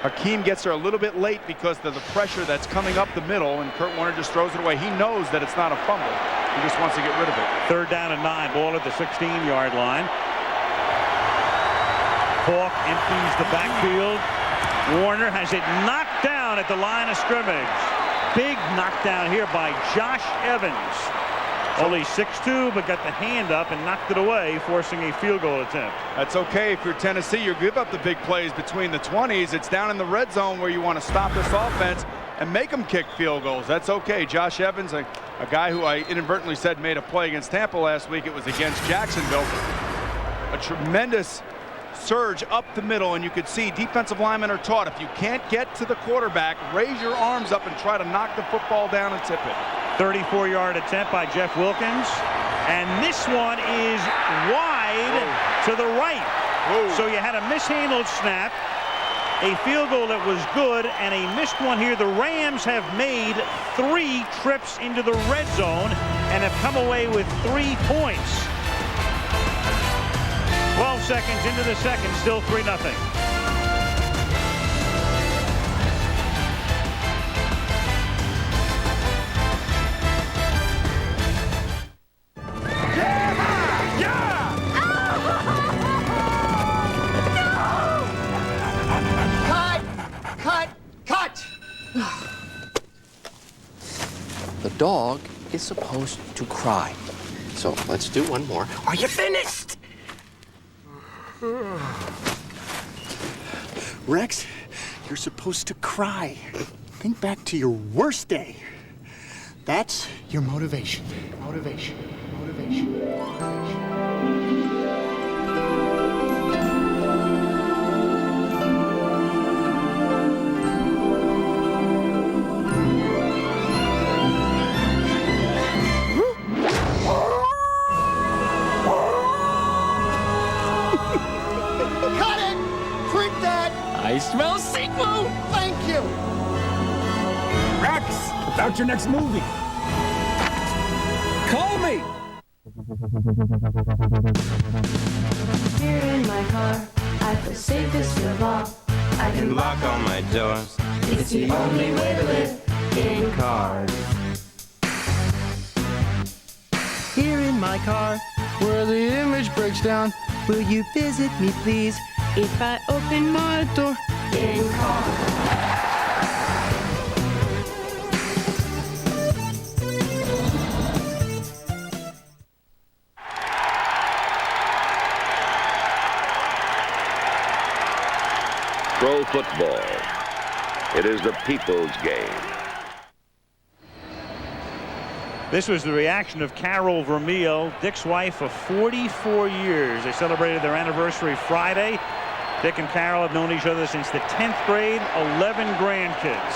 [SPEAKER 7] Hakeem gets there a little bit late because of the pressure that's coming up the middle, and Kurt Warner just throws it away. He knows that it's not a fumble. He just wants to get rid of it.
[SPEAKER 21] 3rd down and 9, ball at the 16-yard line. Falk empties the backfield. Warner has it knocked down at the line of scrimmage. Big knockdown here by Josh Evans. Only 6'2", but got the hand up and knocked it away, forcing a field goal attempt.
[SPEAKER 7] That's okay if you're Tennessee. You give up the big plays between the 20s. It's down in the red zone where you want to stop this offense and make them kick field goals. That's okay. Josh Evans, a guy who I inadvertently said made a play against Tampa last week. It was against Jacksonville. A tremendous surge up the middle, and you could see defensive linemen are taught if you can't get to the quarterback, raise your arms up and try to knock the football down and tip it.
[SPEAKER 21] 34-yard attempt by Jeff Wilkins, and this one is wide to the right. So you had a mishandled snap, a field goal that was good, and a missed one here. The Rams have made 3 trips into the red zone and have come away with 3 points. 12 seconds into the second, still 3-0.
[SPEAKER 11] Cut! The dog is supposed to cry. So let's do one more. Are you finished?
[SPEAKER 1] Rex, you're supposed to cry. Think back to your worst day. That's your motivation. Motivation.
[SPEAKER 11] I smell sequel! Thank you!
[SPEAKER 2] Rex, about your next movie. Call me!
[SPEAKER 4] Here in my car, I feel safest of all. I can lock all my doors. It's the only way to live in cars.
[SPEAKER 9] Here in my car, where the image breaks down, will you visit me, please? If I open my door in car.
[SPEAKER 15] Pro football. It is the people's game.
[SPEAKER 21] This was the reaction of Carol Vermeil, Dick's wife of 44 years. They celebrated their anniversary Friday. Dick and Carol have known each other since the 10th grade, 11 grandkids.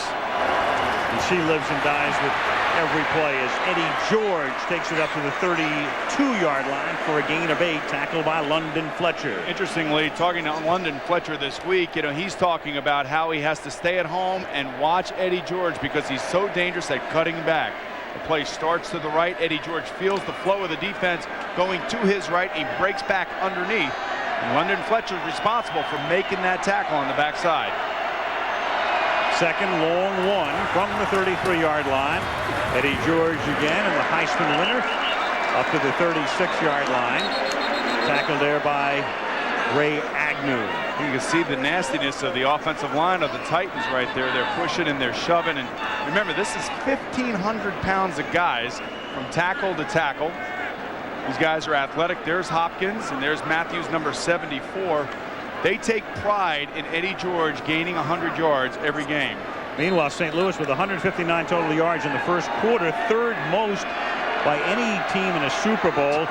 [SPEAKER 21] And she lives and dies with every play as Eddie George takes it up to the 32-yard line for a gain of 8, tackled by London Fletcher.
[SPEAKER 7] Interestingly, talking to London Fletcher this week, he's talking about how he has to stay at home and watch Eddie George because he's so dangerous at cutting back. The play starts to the right. Eddie George feels the flow of the defense going to his right. He breaks back underneath. And London Fletcher is responsible for making that tackle on the backside.
[SPEAKER 21] Second long one from the 33-yard line. Eddie George again, and the Heisman winner up to the 36-yard line. Tackled there by Ray Agnew.
[SPEAKER 7] You can see the nastiness of the offensive line of the Titans right there. They're pushing and they're shoving. And remember, this is 1,500 pounds of guys from tackle to tackle. These guys are athletic. There's Hopkins, and there's Matthews, number 74. They take pride in Eddie George gaining 100 yards every game.
[SPEAKER 21] Meanwhile, St. Louis with 159 total yards in the first quarter, third most by any team in a Super Bowl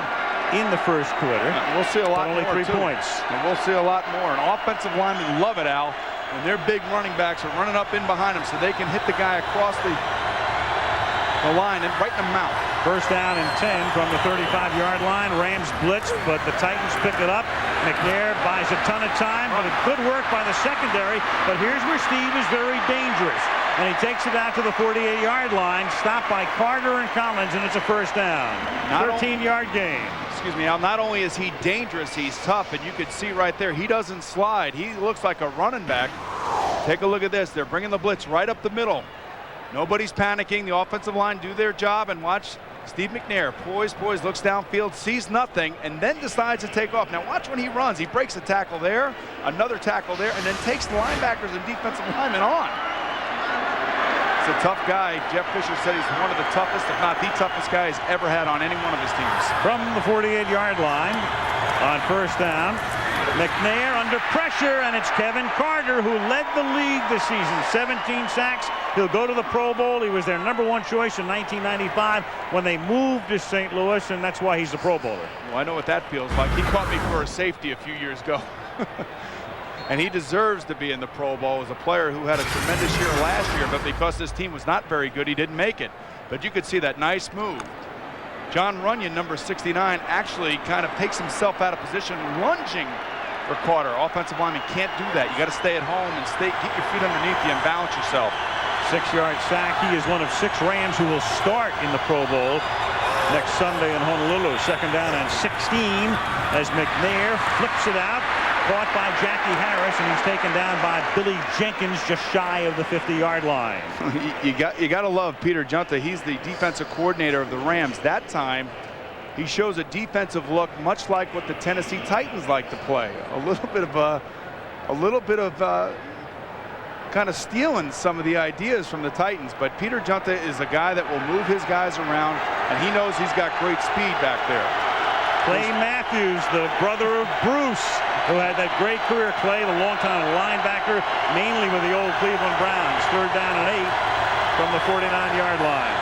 [SPEAKER 21] in the first quarter.
[SPEAKER 7] We'll see a lot
[SPEAKER 21] more. Only 3 points.
[SPEAKER 7] And we'll see a lot more. And offensive linemen love it, Al. And their big running backs are running up in behind them so they can hit the guy across the line and right in the mouth.
[SPEAKER 21] First down and 10 from the 35-yard line. Rams blitz, but the Titans pick it up. McNair buys a ton of time, but it's good work by the secondary. But here's where Steve is very dangerous. And he takes it out to the 48-yard line, stopped by Carter and Collins, and it's a first down. 13-yard gain.
[SPEAKER 7] Excuse me, Al, not only is he dangerous, he's tough, and you can see right there, he doesn't slide. He looks like a running back. Take a look at this. They're bringing the blitz right up the middle. Nobody's panicking. The offensive line do their job, and watch Steve McNair. Poise, looks downfield, sees nothing, and then decides to take off. Now watch when he runs. He breaks a tackle there, another tackle there, and then takes the linebackers and defensive linemen on. It's a tough guy. Jeff Fisher said he's one of the toughest, if not the toughest guy he's ever had on any one of his teams.
[SPEAKER 21] From the 48-yard line on first down, McNair under pressure, and it's Kevin Carter who led the league this season. 17 sacks. He'll go to the Pro Bowl. He was their #1 choice in 1995 when they moved to St. Louis, and that's why he's a Pro Bowler.
[SPEAKER 7] Well, I know what that feels like. He caught me for a safety a few years ago. And he deserves to be in the Pro Bowl as a player who had a tremendous year last year, but because this team was not very good, he didn't make it. But you could see that nice move. John Runyon, number 69, actually kind of takes himself out of position, lunging for Carter. Offensive lineman can't do that. You got to stay at home and keep your feet underneath you and balance yourself.
[SPEAKER 21] 6-yard sack. He is one of 6 Rams who will start in the Pro Bowl next Sunday in Honolulu. 2nd down and 16 as McNair flips it out. Caught by Jackie Harris, and he's taken down by Billy Jenkins just shy of the 50-yard line.
[SPEAKER 7] You got to love Peter Junta. He's the defensive coordinator of the Rams. That time, he shows a defensive look much like what the Tennessee Titans like to play. A little bit of kind of stealing some of the ideas from the Titans. But Peter Junta is a guy that will move his guys around, and he knows he's got great speed back there.
[SPEAKER 21] Clay Matthews, the brother of Bruce, who had that great career. Clay, the longtime linebacker, mainly with the old Cleveland Browns. 3rd down and 8 from the 49-yard line.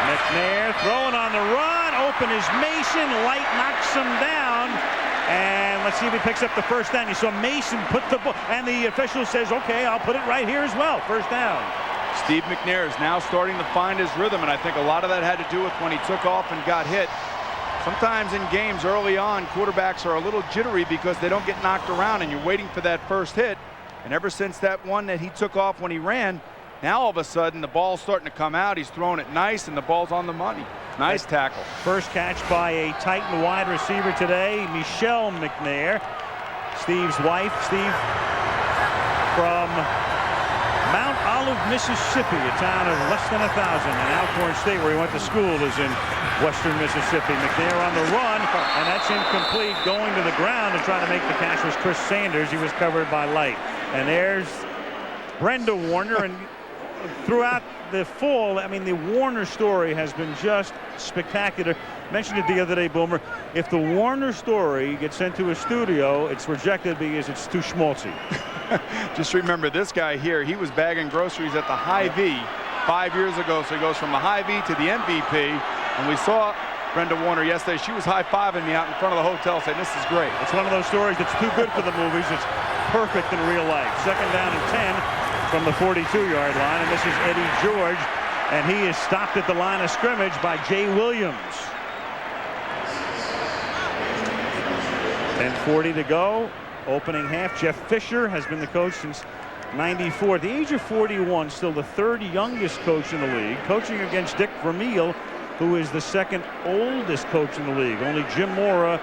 [SPEAKER 21] McNair throwing on the run. Open is Mason. Light knocks him down. And let's see if he picks up the first down. You saw Mason put the ball, and the official says, okay, I'll put it right here as well. First down.
[SPEAKER 7] Steve McNair is now starting to find his rhythm, and I think a lot of that had to do with when he took off and got hit. Sometimes in games early on, quarterbacks are a little jittery because they don't get knocked around, and you're waiting for that first hit. And ever since that one that he took off when he ran, now all of a sudden the ball's starting to come out. He's throwing it nice, and the ball's on the money. Nice tackle.
[SPEAKER 21] First catch by a Titan wide receiver today, Michelle McNair. Steve's wife, Steve, from Mount Olive, Mississippi, a town of less than 1,000, and Alcorn State, where he went to school, is in western Mississippi. McNair on the run, and that's incomplete. Going to the ground and trying to make the catch was Chris Sanders. He was covered by Light. And there's Brenda Warner, and throughout the fall, I mean, the Warner story has been just spectacular. Mentioned it the other day, Boomer. If the Warner story gets sent to a studio, it's rejected because it's too schmaltzy.
[SPEAKER 7] Just remember this guy here, he was bagging groceries at the Hy-Vee 5 years ago, so he goes from the Hy-Vee to the MVP. And we saw Brenda Warner yesterday. She was high-fiving me out in front of the hotel saying, this is great.
[SPEAKER 21] It's one of those stories that's too good for the movies. It's perfect in real life. 2nd down and 10 from the 42-yard line, and this is Eddie George, and he is stopped at the line of scrimmage by Jay Williams. 10:40 to go. Opening half. Jeff Fisher has been the coach since '94. At the age of 41, still the 3rd youngest coach in the league, coaching against Dick Vermeil, who is the 2nd oldest coach in the league. Only Jim Mora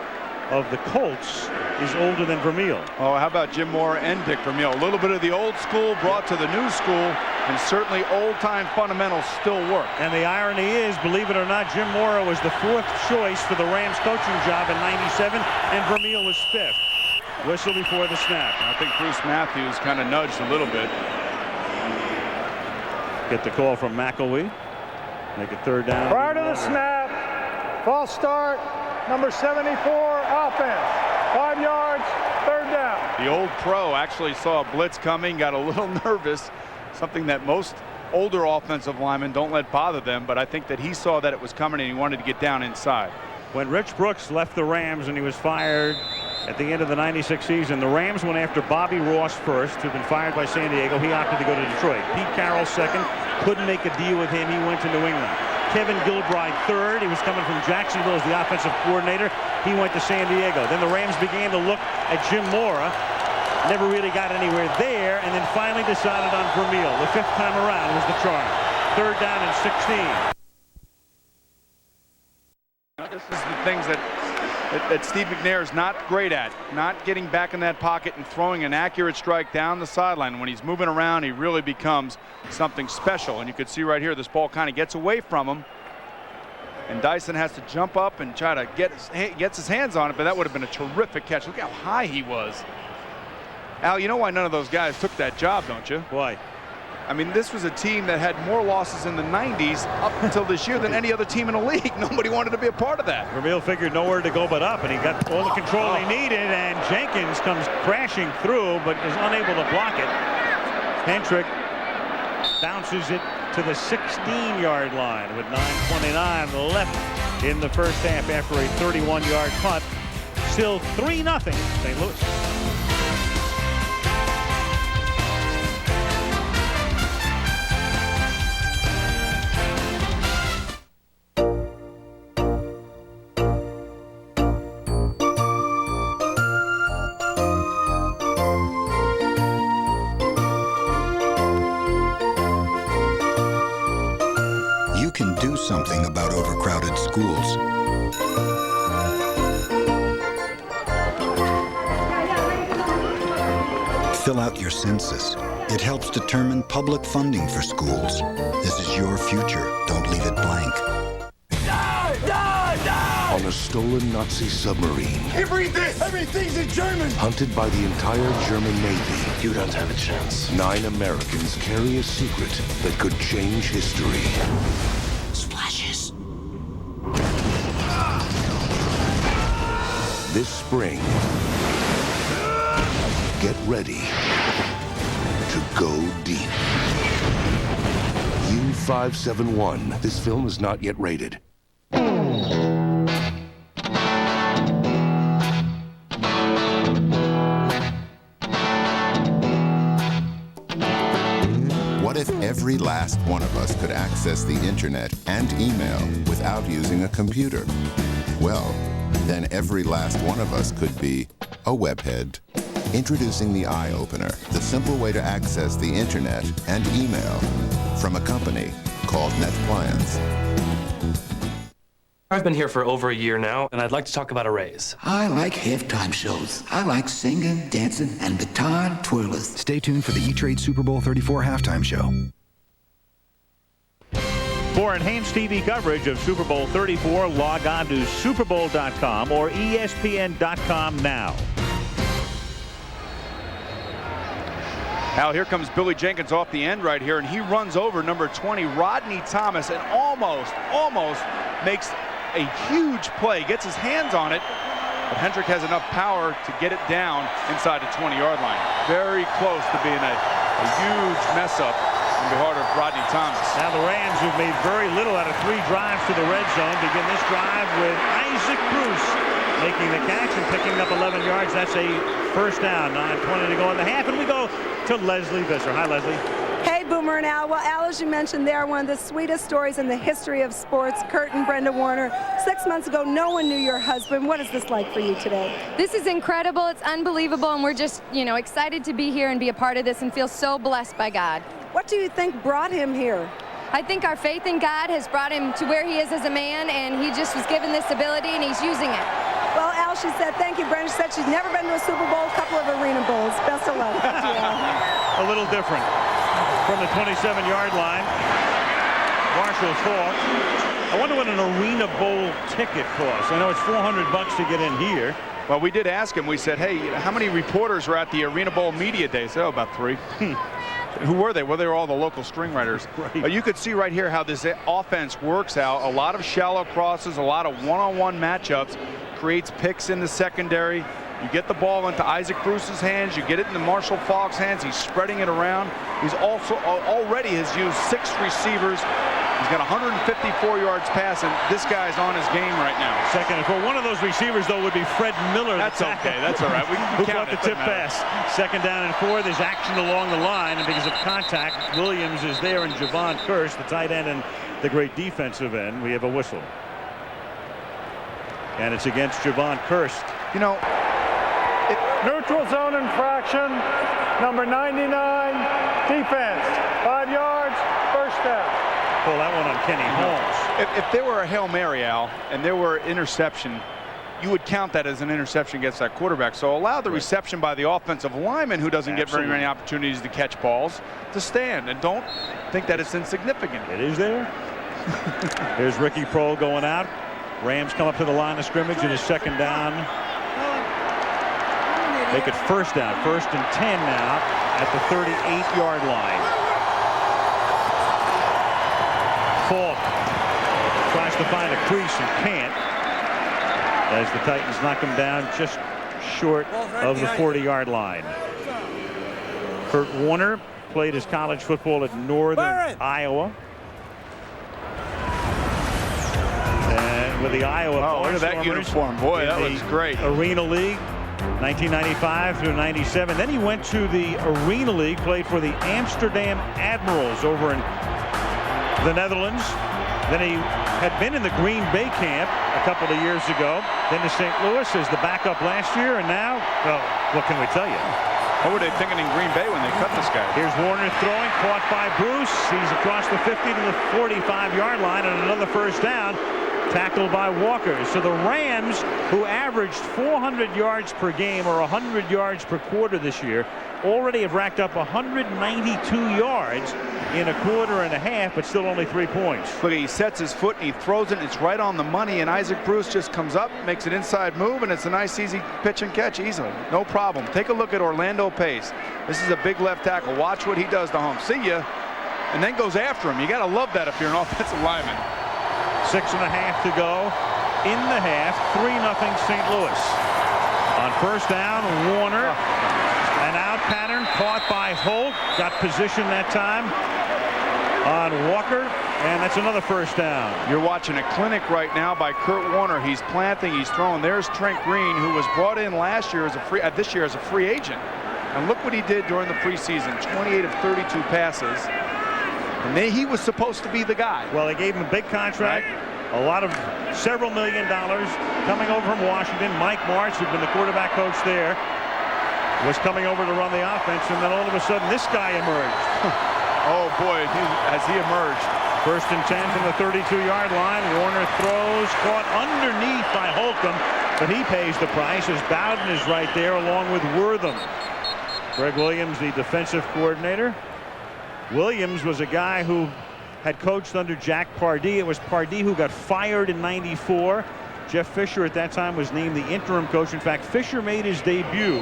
[SPEAKER 21] of the Colts is older than Vermeil.
[SPEAKER 7] Oh, how about Jim Mora and Dick Vermeil? A little bit of the old school brought to the new school, and certainly old-time fundamentals still work.
[SPEAKER 21] And the irony is, believe it or not, Jim Mora was the 4th choice for the Rams coaching job in '97, and Vermeil was 5th. Whistle before the snap.
[SPEAKER 7] I think Bruce Matthews kind of nudged a little bit.
[SPEAKER 21] Get the call from McElwee. Make it 3rd down.
[SPEAKER 5] Prior to the snap, false start, number 74, offense. 5 yards, 3rd down.
[SPEAKER 7] The old pro actually saw a blitz coming, got a little nervous, something that most older offensive linemen don't let bother them, but I think that he saw that it was coming and he wanted to get down inside.
[SPEAKER 21] When Rich Brooks left the Rams and he was fired at the end of the '96 season, the Rams went after Bobby Ross first, who'd been fired by San Diego. He opted to go to Detroit. Pete Carroll 2nd, couldn't make a deal with him. He went to New England. Kevin Gilbride 3rd. He was coming from Jacksonville as the offensive coordinator. He went to San Diego. Then the Rams began to look at Jim Mora. Never really got anywhere there, and then finally decided on Vermeil. The 5th time around was the charm. 3rd down and 16.
[SPEAKER 7] This is the things that Steve McNair is not great at, not getting back in that pocket and throwing an accurate strike down the sideline. When he's moving around, he really becomes something special. And you can see right here, this ball kind of gets away from him. And Dyson has to jump up and try to gets his hands on it, but that would have been a terrific catch. Look how high he was. Al, you know why none of those guys took that job, don't you?
[SPEAKER 21] Why?
[SPEAKER 7] I mean, this was a team that had more losses in the 90s up until this year than any other team in the league. Nobody wanted to be a part of that.
[SPEAKER 21] Vermeil figured nowhere to go but up, and he got all the control he needed, and Jenkins comes crashing through but is unable to block it. Hendrick bounces it to the 16-yard line with 9:29 left in the first half after a 31-yard punt. Still 3-0 St. Louis.
[SPEAKER 16] You can do something about overcrowded schools. Fill out your census. It helps determine public funding for schools. This is your future. Don't leave it blank.
[SPEAKER 6] On a stolen Nazi submarine.
[SPEAKER 2] Hey, read this! Everything's in German!
[SPEAKER 6] Hunted by the entire German Navy.
[SPEAKER 2] You don't have a chance.
[SPEAKER 6] 9 Americans carry a secret that could change history.
[SPEAKER 2] Splashes.
[SPEAKER 6] This spring, get ready to go deep. U-571. This film is not yet rated.
[SPEAKER 17] What if every last one of us could access the internet and email without using a computer? Well, then every last one of us could be a webhead. Introducing the Eye Opener, the simple way to access the internet and email from a company called NetPlans.
[SPEAKER 20] I've been here for over a year now, and I'd like to talk about a raise.
[SPEAKER 22] I like halftime shows. I like singing, dancing, and baton twirlers.
[SPEAKER 23] Stay tuned for the E-Trade Super Bowl 34 halftime show.
[SPEAKER 21] For enhanced TV coverage of Super Bowl 34, log on to superbowl.com or ESPN.com now.
[SPEAKER 7] Al, here comes Billy Jenkins off the end right here, and he runs over number 20, Rodney Thomas, and almost makes a huge play, gets his hands on it, but Hendrick has enough power to get it down inside the 20-yard line. Very close to being a huge mess up on behalf of Rodney Thomas.
[SPEAKER 21] Now the Rams, who've made very little out of 3 drives to the red zone, begin this drive with Isaac Bruce making the catch and picking up 11 yards. That's a first down. 9:20 to go in the half, and we go to Leslie Visser. Hi, Leslie.
[SPEAKER 24] Hey, Boomer and Al. Well, Al, as you mentioned, they're one of the sweetest stories in the history of sports. Kurt and Brenda Warner. 6 months ago, no one knew your husband. What is this like for you today?
[SPEAKER 25] This is incredible. It's unbelievable, and we're just, excited to be here and be a part of this and feel so blessed by God.
[SPEAKER 24] What do you think brought him here?
[SPEAKER 25] I think our faith in God has brought him to where he is as a man, and he just was given this ability, and he's using it.
[SPEAKER 24] Well, Al, she said, thank you, Brenda. She said she's never been to a Super Bowl, a couple of arena bowls. Best of luck.
[SPEAKER 21] A little different. From the 27-yard line, Marshall Faulk. I wonder what an arena bowl ticket costs. I know it's $400 to get in here.
[SPEAKER 7] Well, we did ask him. We said, hey, how many reporters were at the Arena Bowl Media Day? So about 3. Who were they? Well, they were all the local string writers. Right. You could see right here how this offense works out. A lot of shallow crosses, a lot of one-on-one matchups, creates picks in the secondary. You get the ball into Isaac Bruce's hands. You get it into Marshall Faulk's hands. He's spreading it around. He's also already has used 6 receivers. He's got 154 yards passing. This guy's on his game right now.
[SPEAKER 21] Second and 4. One of those receivers, though, would be Fred Miller.
[SPEAKER 7] That's okay. That's all right. We can
[SPEAKER 21] who
[SPEAKER 7] count
[SPEAKER 21] caught the tip pass. Second down and 4. There's action along the line, and because of contact, Williams is there, and Javon Kirsch, the tight end and the great defensive end. We have a whistle. And it's against Javon Kirsch.
[SPEAKER 5] Neutral zone infraction, number 99, defense, 5 yards, first down.
[SPEAKER 21] Pull that one on Kenny Holmes.
[SPEAKER 7] If there were a Hail Mary, Al, and there were interception, you would count that as an interception against that quarterback. So allow the reception by the offensive lineman, who doesn't get very many opportunities to catch balls, to stand. And don't think that it's insignificant.
[SPEAKER 21] It is there. Here's Ricky Prohl going out. Rams come up to the line of scrimmage, and his second down Make it first down. 1st and 10 now at the 38-yard line. Falk tries to find a crease and can't, as the Titans knock him down just short of the 40-yard line. Kurt Warner played his college football at Northern Iowa. And with the Iowa
[SPEAKER 7] look at that uniform. Boy, that looks great.
[SPEAKER 21] Arena League, 1995 through 97. Then he went to the Arena League, played for the Amsterdam Admirals over in the Netherlands. Then he had been in the Green Bay camp a couple of years ago. Then to St. Louis as the backup last year. And now, well, what can we tell you?
[SPEAKER 7] What were they thinking in Green Bay when they cut this guy?
[SPEAKER 21] Here's Warner throwing, caught by Bruce. He's across the 50 to the 45-yard line, and another first down, tackled by Walker. So the Rams, who averaged 400 yards per game or 100 yards per quarter this year, already have racked up 192 yards in a quarter and a half, but still only 3 points.
[SPEAKER 7] Look, he sets his foot and he throws it, and it's right on the money, and Isaac Bruce just comes up, makes an inside move, and it's a nice easy pitch and catch easily. No problem. Take a look at Orlando Pace. This is a big left tackle. Watch what he does to Holmes. See ya. And then goes after him. You got to love that if you're an offensive lineman.
[SPEAKER 21] 6.5 to go in the half. 3-0 St. Louis. On first down, Warner. An out pattern caught by Holt. Got position that time on Walker, and that's another first down.
[SPEAKER 7] You're watching a clinic right now by Kurt Warner. He's planting, he's throwing. There's Trent Green, who was brought in last year as a free, this year as a free agent. And look what he did during the preseason. 28 of 32 passes. And then he was supposed to be the guy.
[SPEAKER 21] Well, they gave him a big contract. Right. Several $1 million coming over from Washington. Mike Martz, who'd been the quarterback coach there, was coming over to run the offense, and then all of a sudden this guy emerged.
[SPEAKER 7] Oh boy, has he emerged.
[SPEAKER 21] 1st and 10 from the 32-yard line. Warner throws, caught underneath by Holcomb, but he pays the price as Bowden is right there along with Wortham. Greg Williams, the defensive coordinator. Williams was a guy who had coached under Jack Pardee. It was Pardee who got fired in '94. Jeff Fisher at that time was named the interim coach. In fact, Fisher made his debut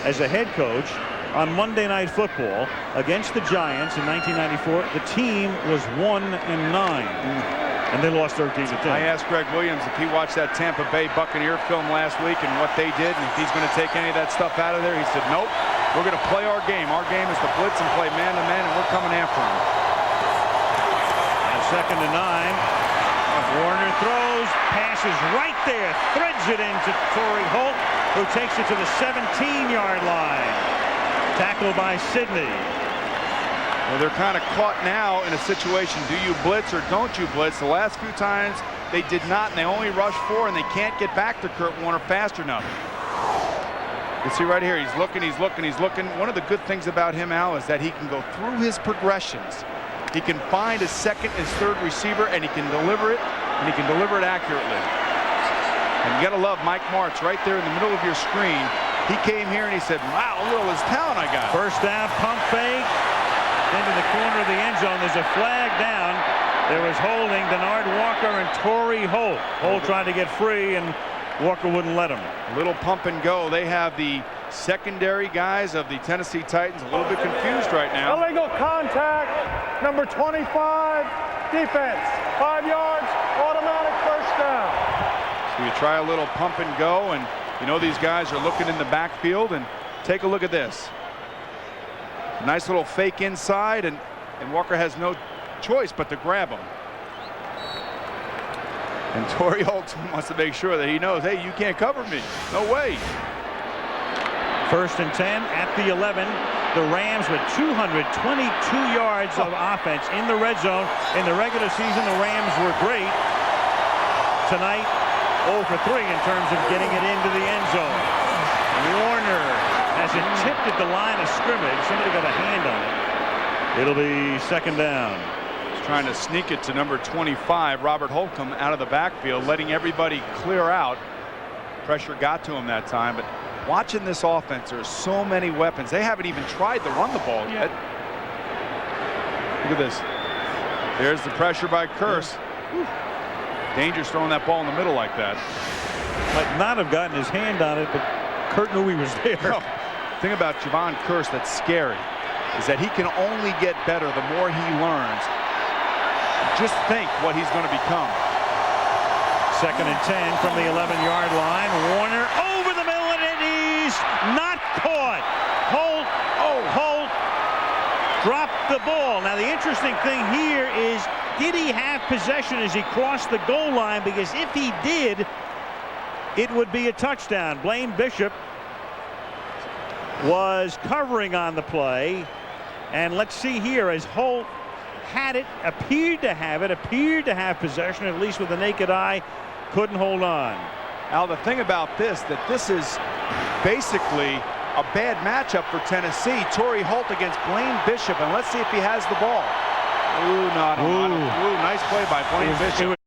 [SPEAKER 21] as a head coach on Monday Night Football against the Giants in 1994. The team was 1-9, and they lost 13-10.
[SPEAKER 7] I asked Greg Williams if he watched that Tampa Bay Buccaneer film last week and what they did, and if he's going to take any of that stuff out of there. He said, nope, we're going to play our game. Our game is to blitz and play man-to-man, and we're coming after him.
[SPEAKER 21] And 2nd and 9. Warner throws, passes right there, threads it into Torrey Holt, who takes it to the 17-yard line. Tackled by Sidney.
[SPEAKER 7] Well, they're kind of caught now in a situation. Do you blitz or don't you blitz? The last few times they did not, and they only rushed 4, and they can't get back to Kurt Warner fast enough. You see right here, he's looking, he's looking, he's looking. One of the good things about him, Al, is that he can go through his progressions. He can find his 2nd and 3rd receiver, and he can deliver it, and he can deliver it accurately. And you got to love Mike Martz right there in the middle of your screen. He came here and he said, wow, look at all this talent I got.
[SPEAKER 21] First down, pump fake into the corner of the end zone. There's a flag down. There was holding Denard Walker and Torrey Holt. Holt tried to get free, and Walker wouldn't let him.
[SPEAKER 7] A little pump and go. They have the secondary guys of the Tennessee Titans a little bit confused right now.
[SPEAKER 5] Illegal contact, number 25, defense, 5 yards, automatic first down.
[SPEAKER 7] So you try a little pump and go, and you know these guys are looking in the backfield, and take a look at this. Nice little fake inside, and Walker has no choice but to grab him. And Torrey Holt wants to make sure that he knows, hey, you can't cover me. No way.
[SPEAKER 21] 1st and 10 at the 11. The Rams with 222 yards of offense in the red zone. In the regular season, the Rams were great. Tonight, 0 for 3 in terms of getting it into the end zone. Warner has it tipped at the line of scrimmage. Somebody got a hand on it. It'll be 2nd down.
[SPEAKER 7] He's trying to sneak it to number 25, Robert Holcomb, out of the backfield, letting everybody clear out. Pressure got to him that time, but watching this offense, there's so many weapons. They haven't even tried to run the ball yet. Look at this. There's the pressure by Curse. Dangerous throwing that ball in the middle like that.
[SPEAKER 21] Might not have gotten his hand on it, but Kurt knew he was there.
[SPEAKER 7] No. The thing about Javon Curse that's scary is that he can only get better the more he learns. Just think what he's going to become.
[SPEAKER 21] 2nd and 10 from the 11-yard line. Warner over the middle, and he's not caught. Holt dropped the ball. Now the interesting thing here is, did he have possession as he crossed the goal line? Because if he did, it would be a touchdown. Blaine Bishop was covering on the play. And let's see here, as Holt had it, appeared to have possession, at least with the naked eye, couldn't hold on.
[SPEAKER 7] Now the thing about this, that this is basically a bad matchup for Tennessee. Torrey Holt against Blaine Bishop, and let's see if he has the ball. Ooh, nice play by Blaine Bishop.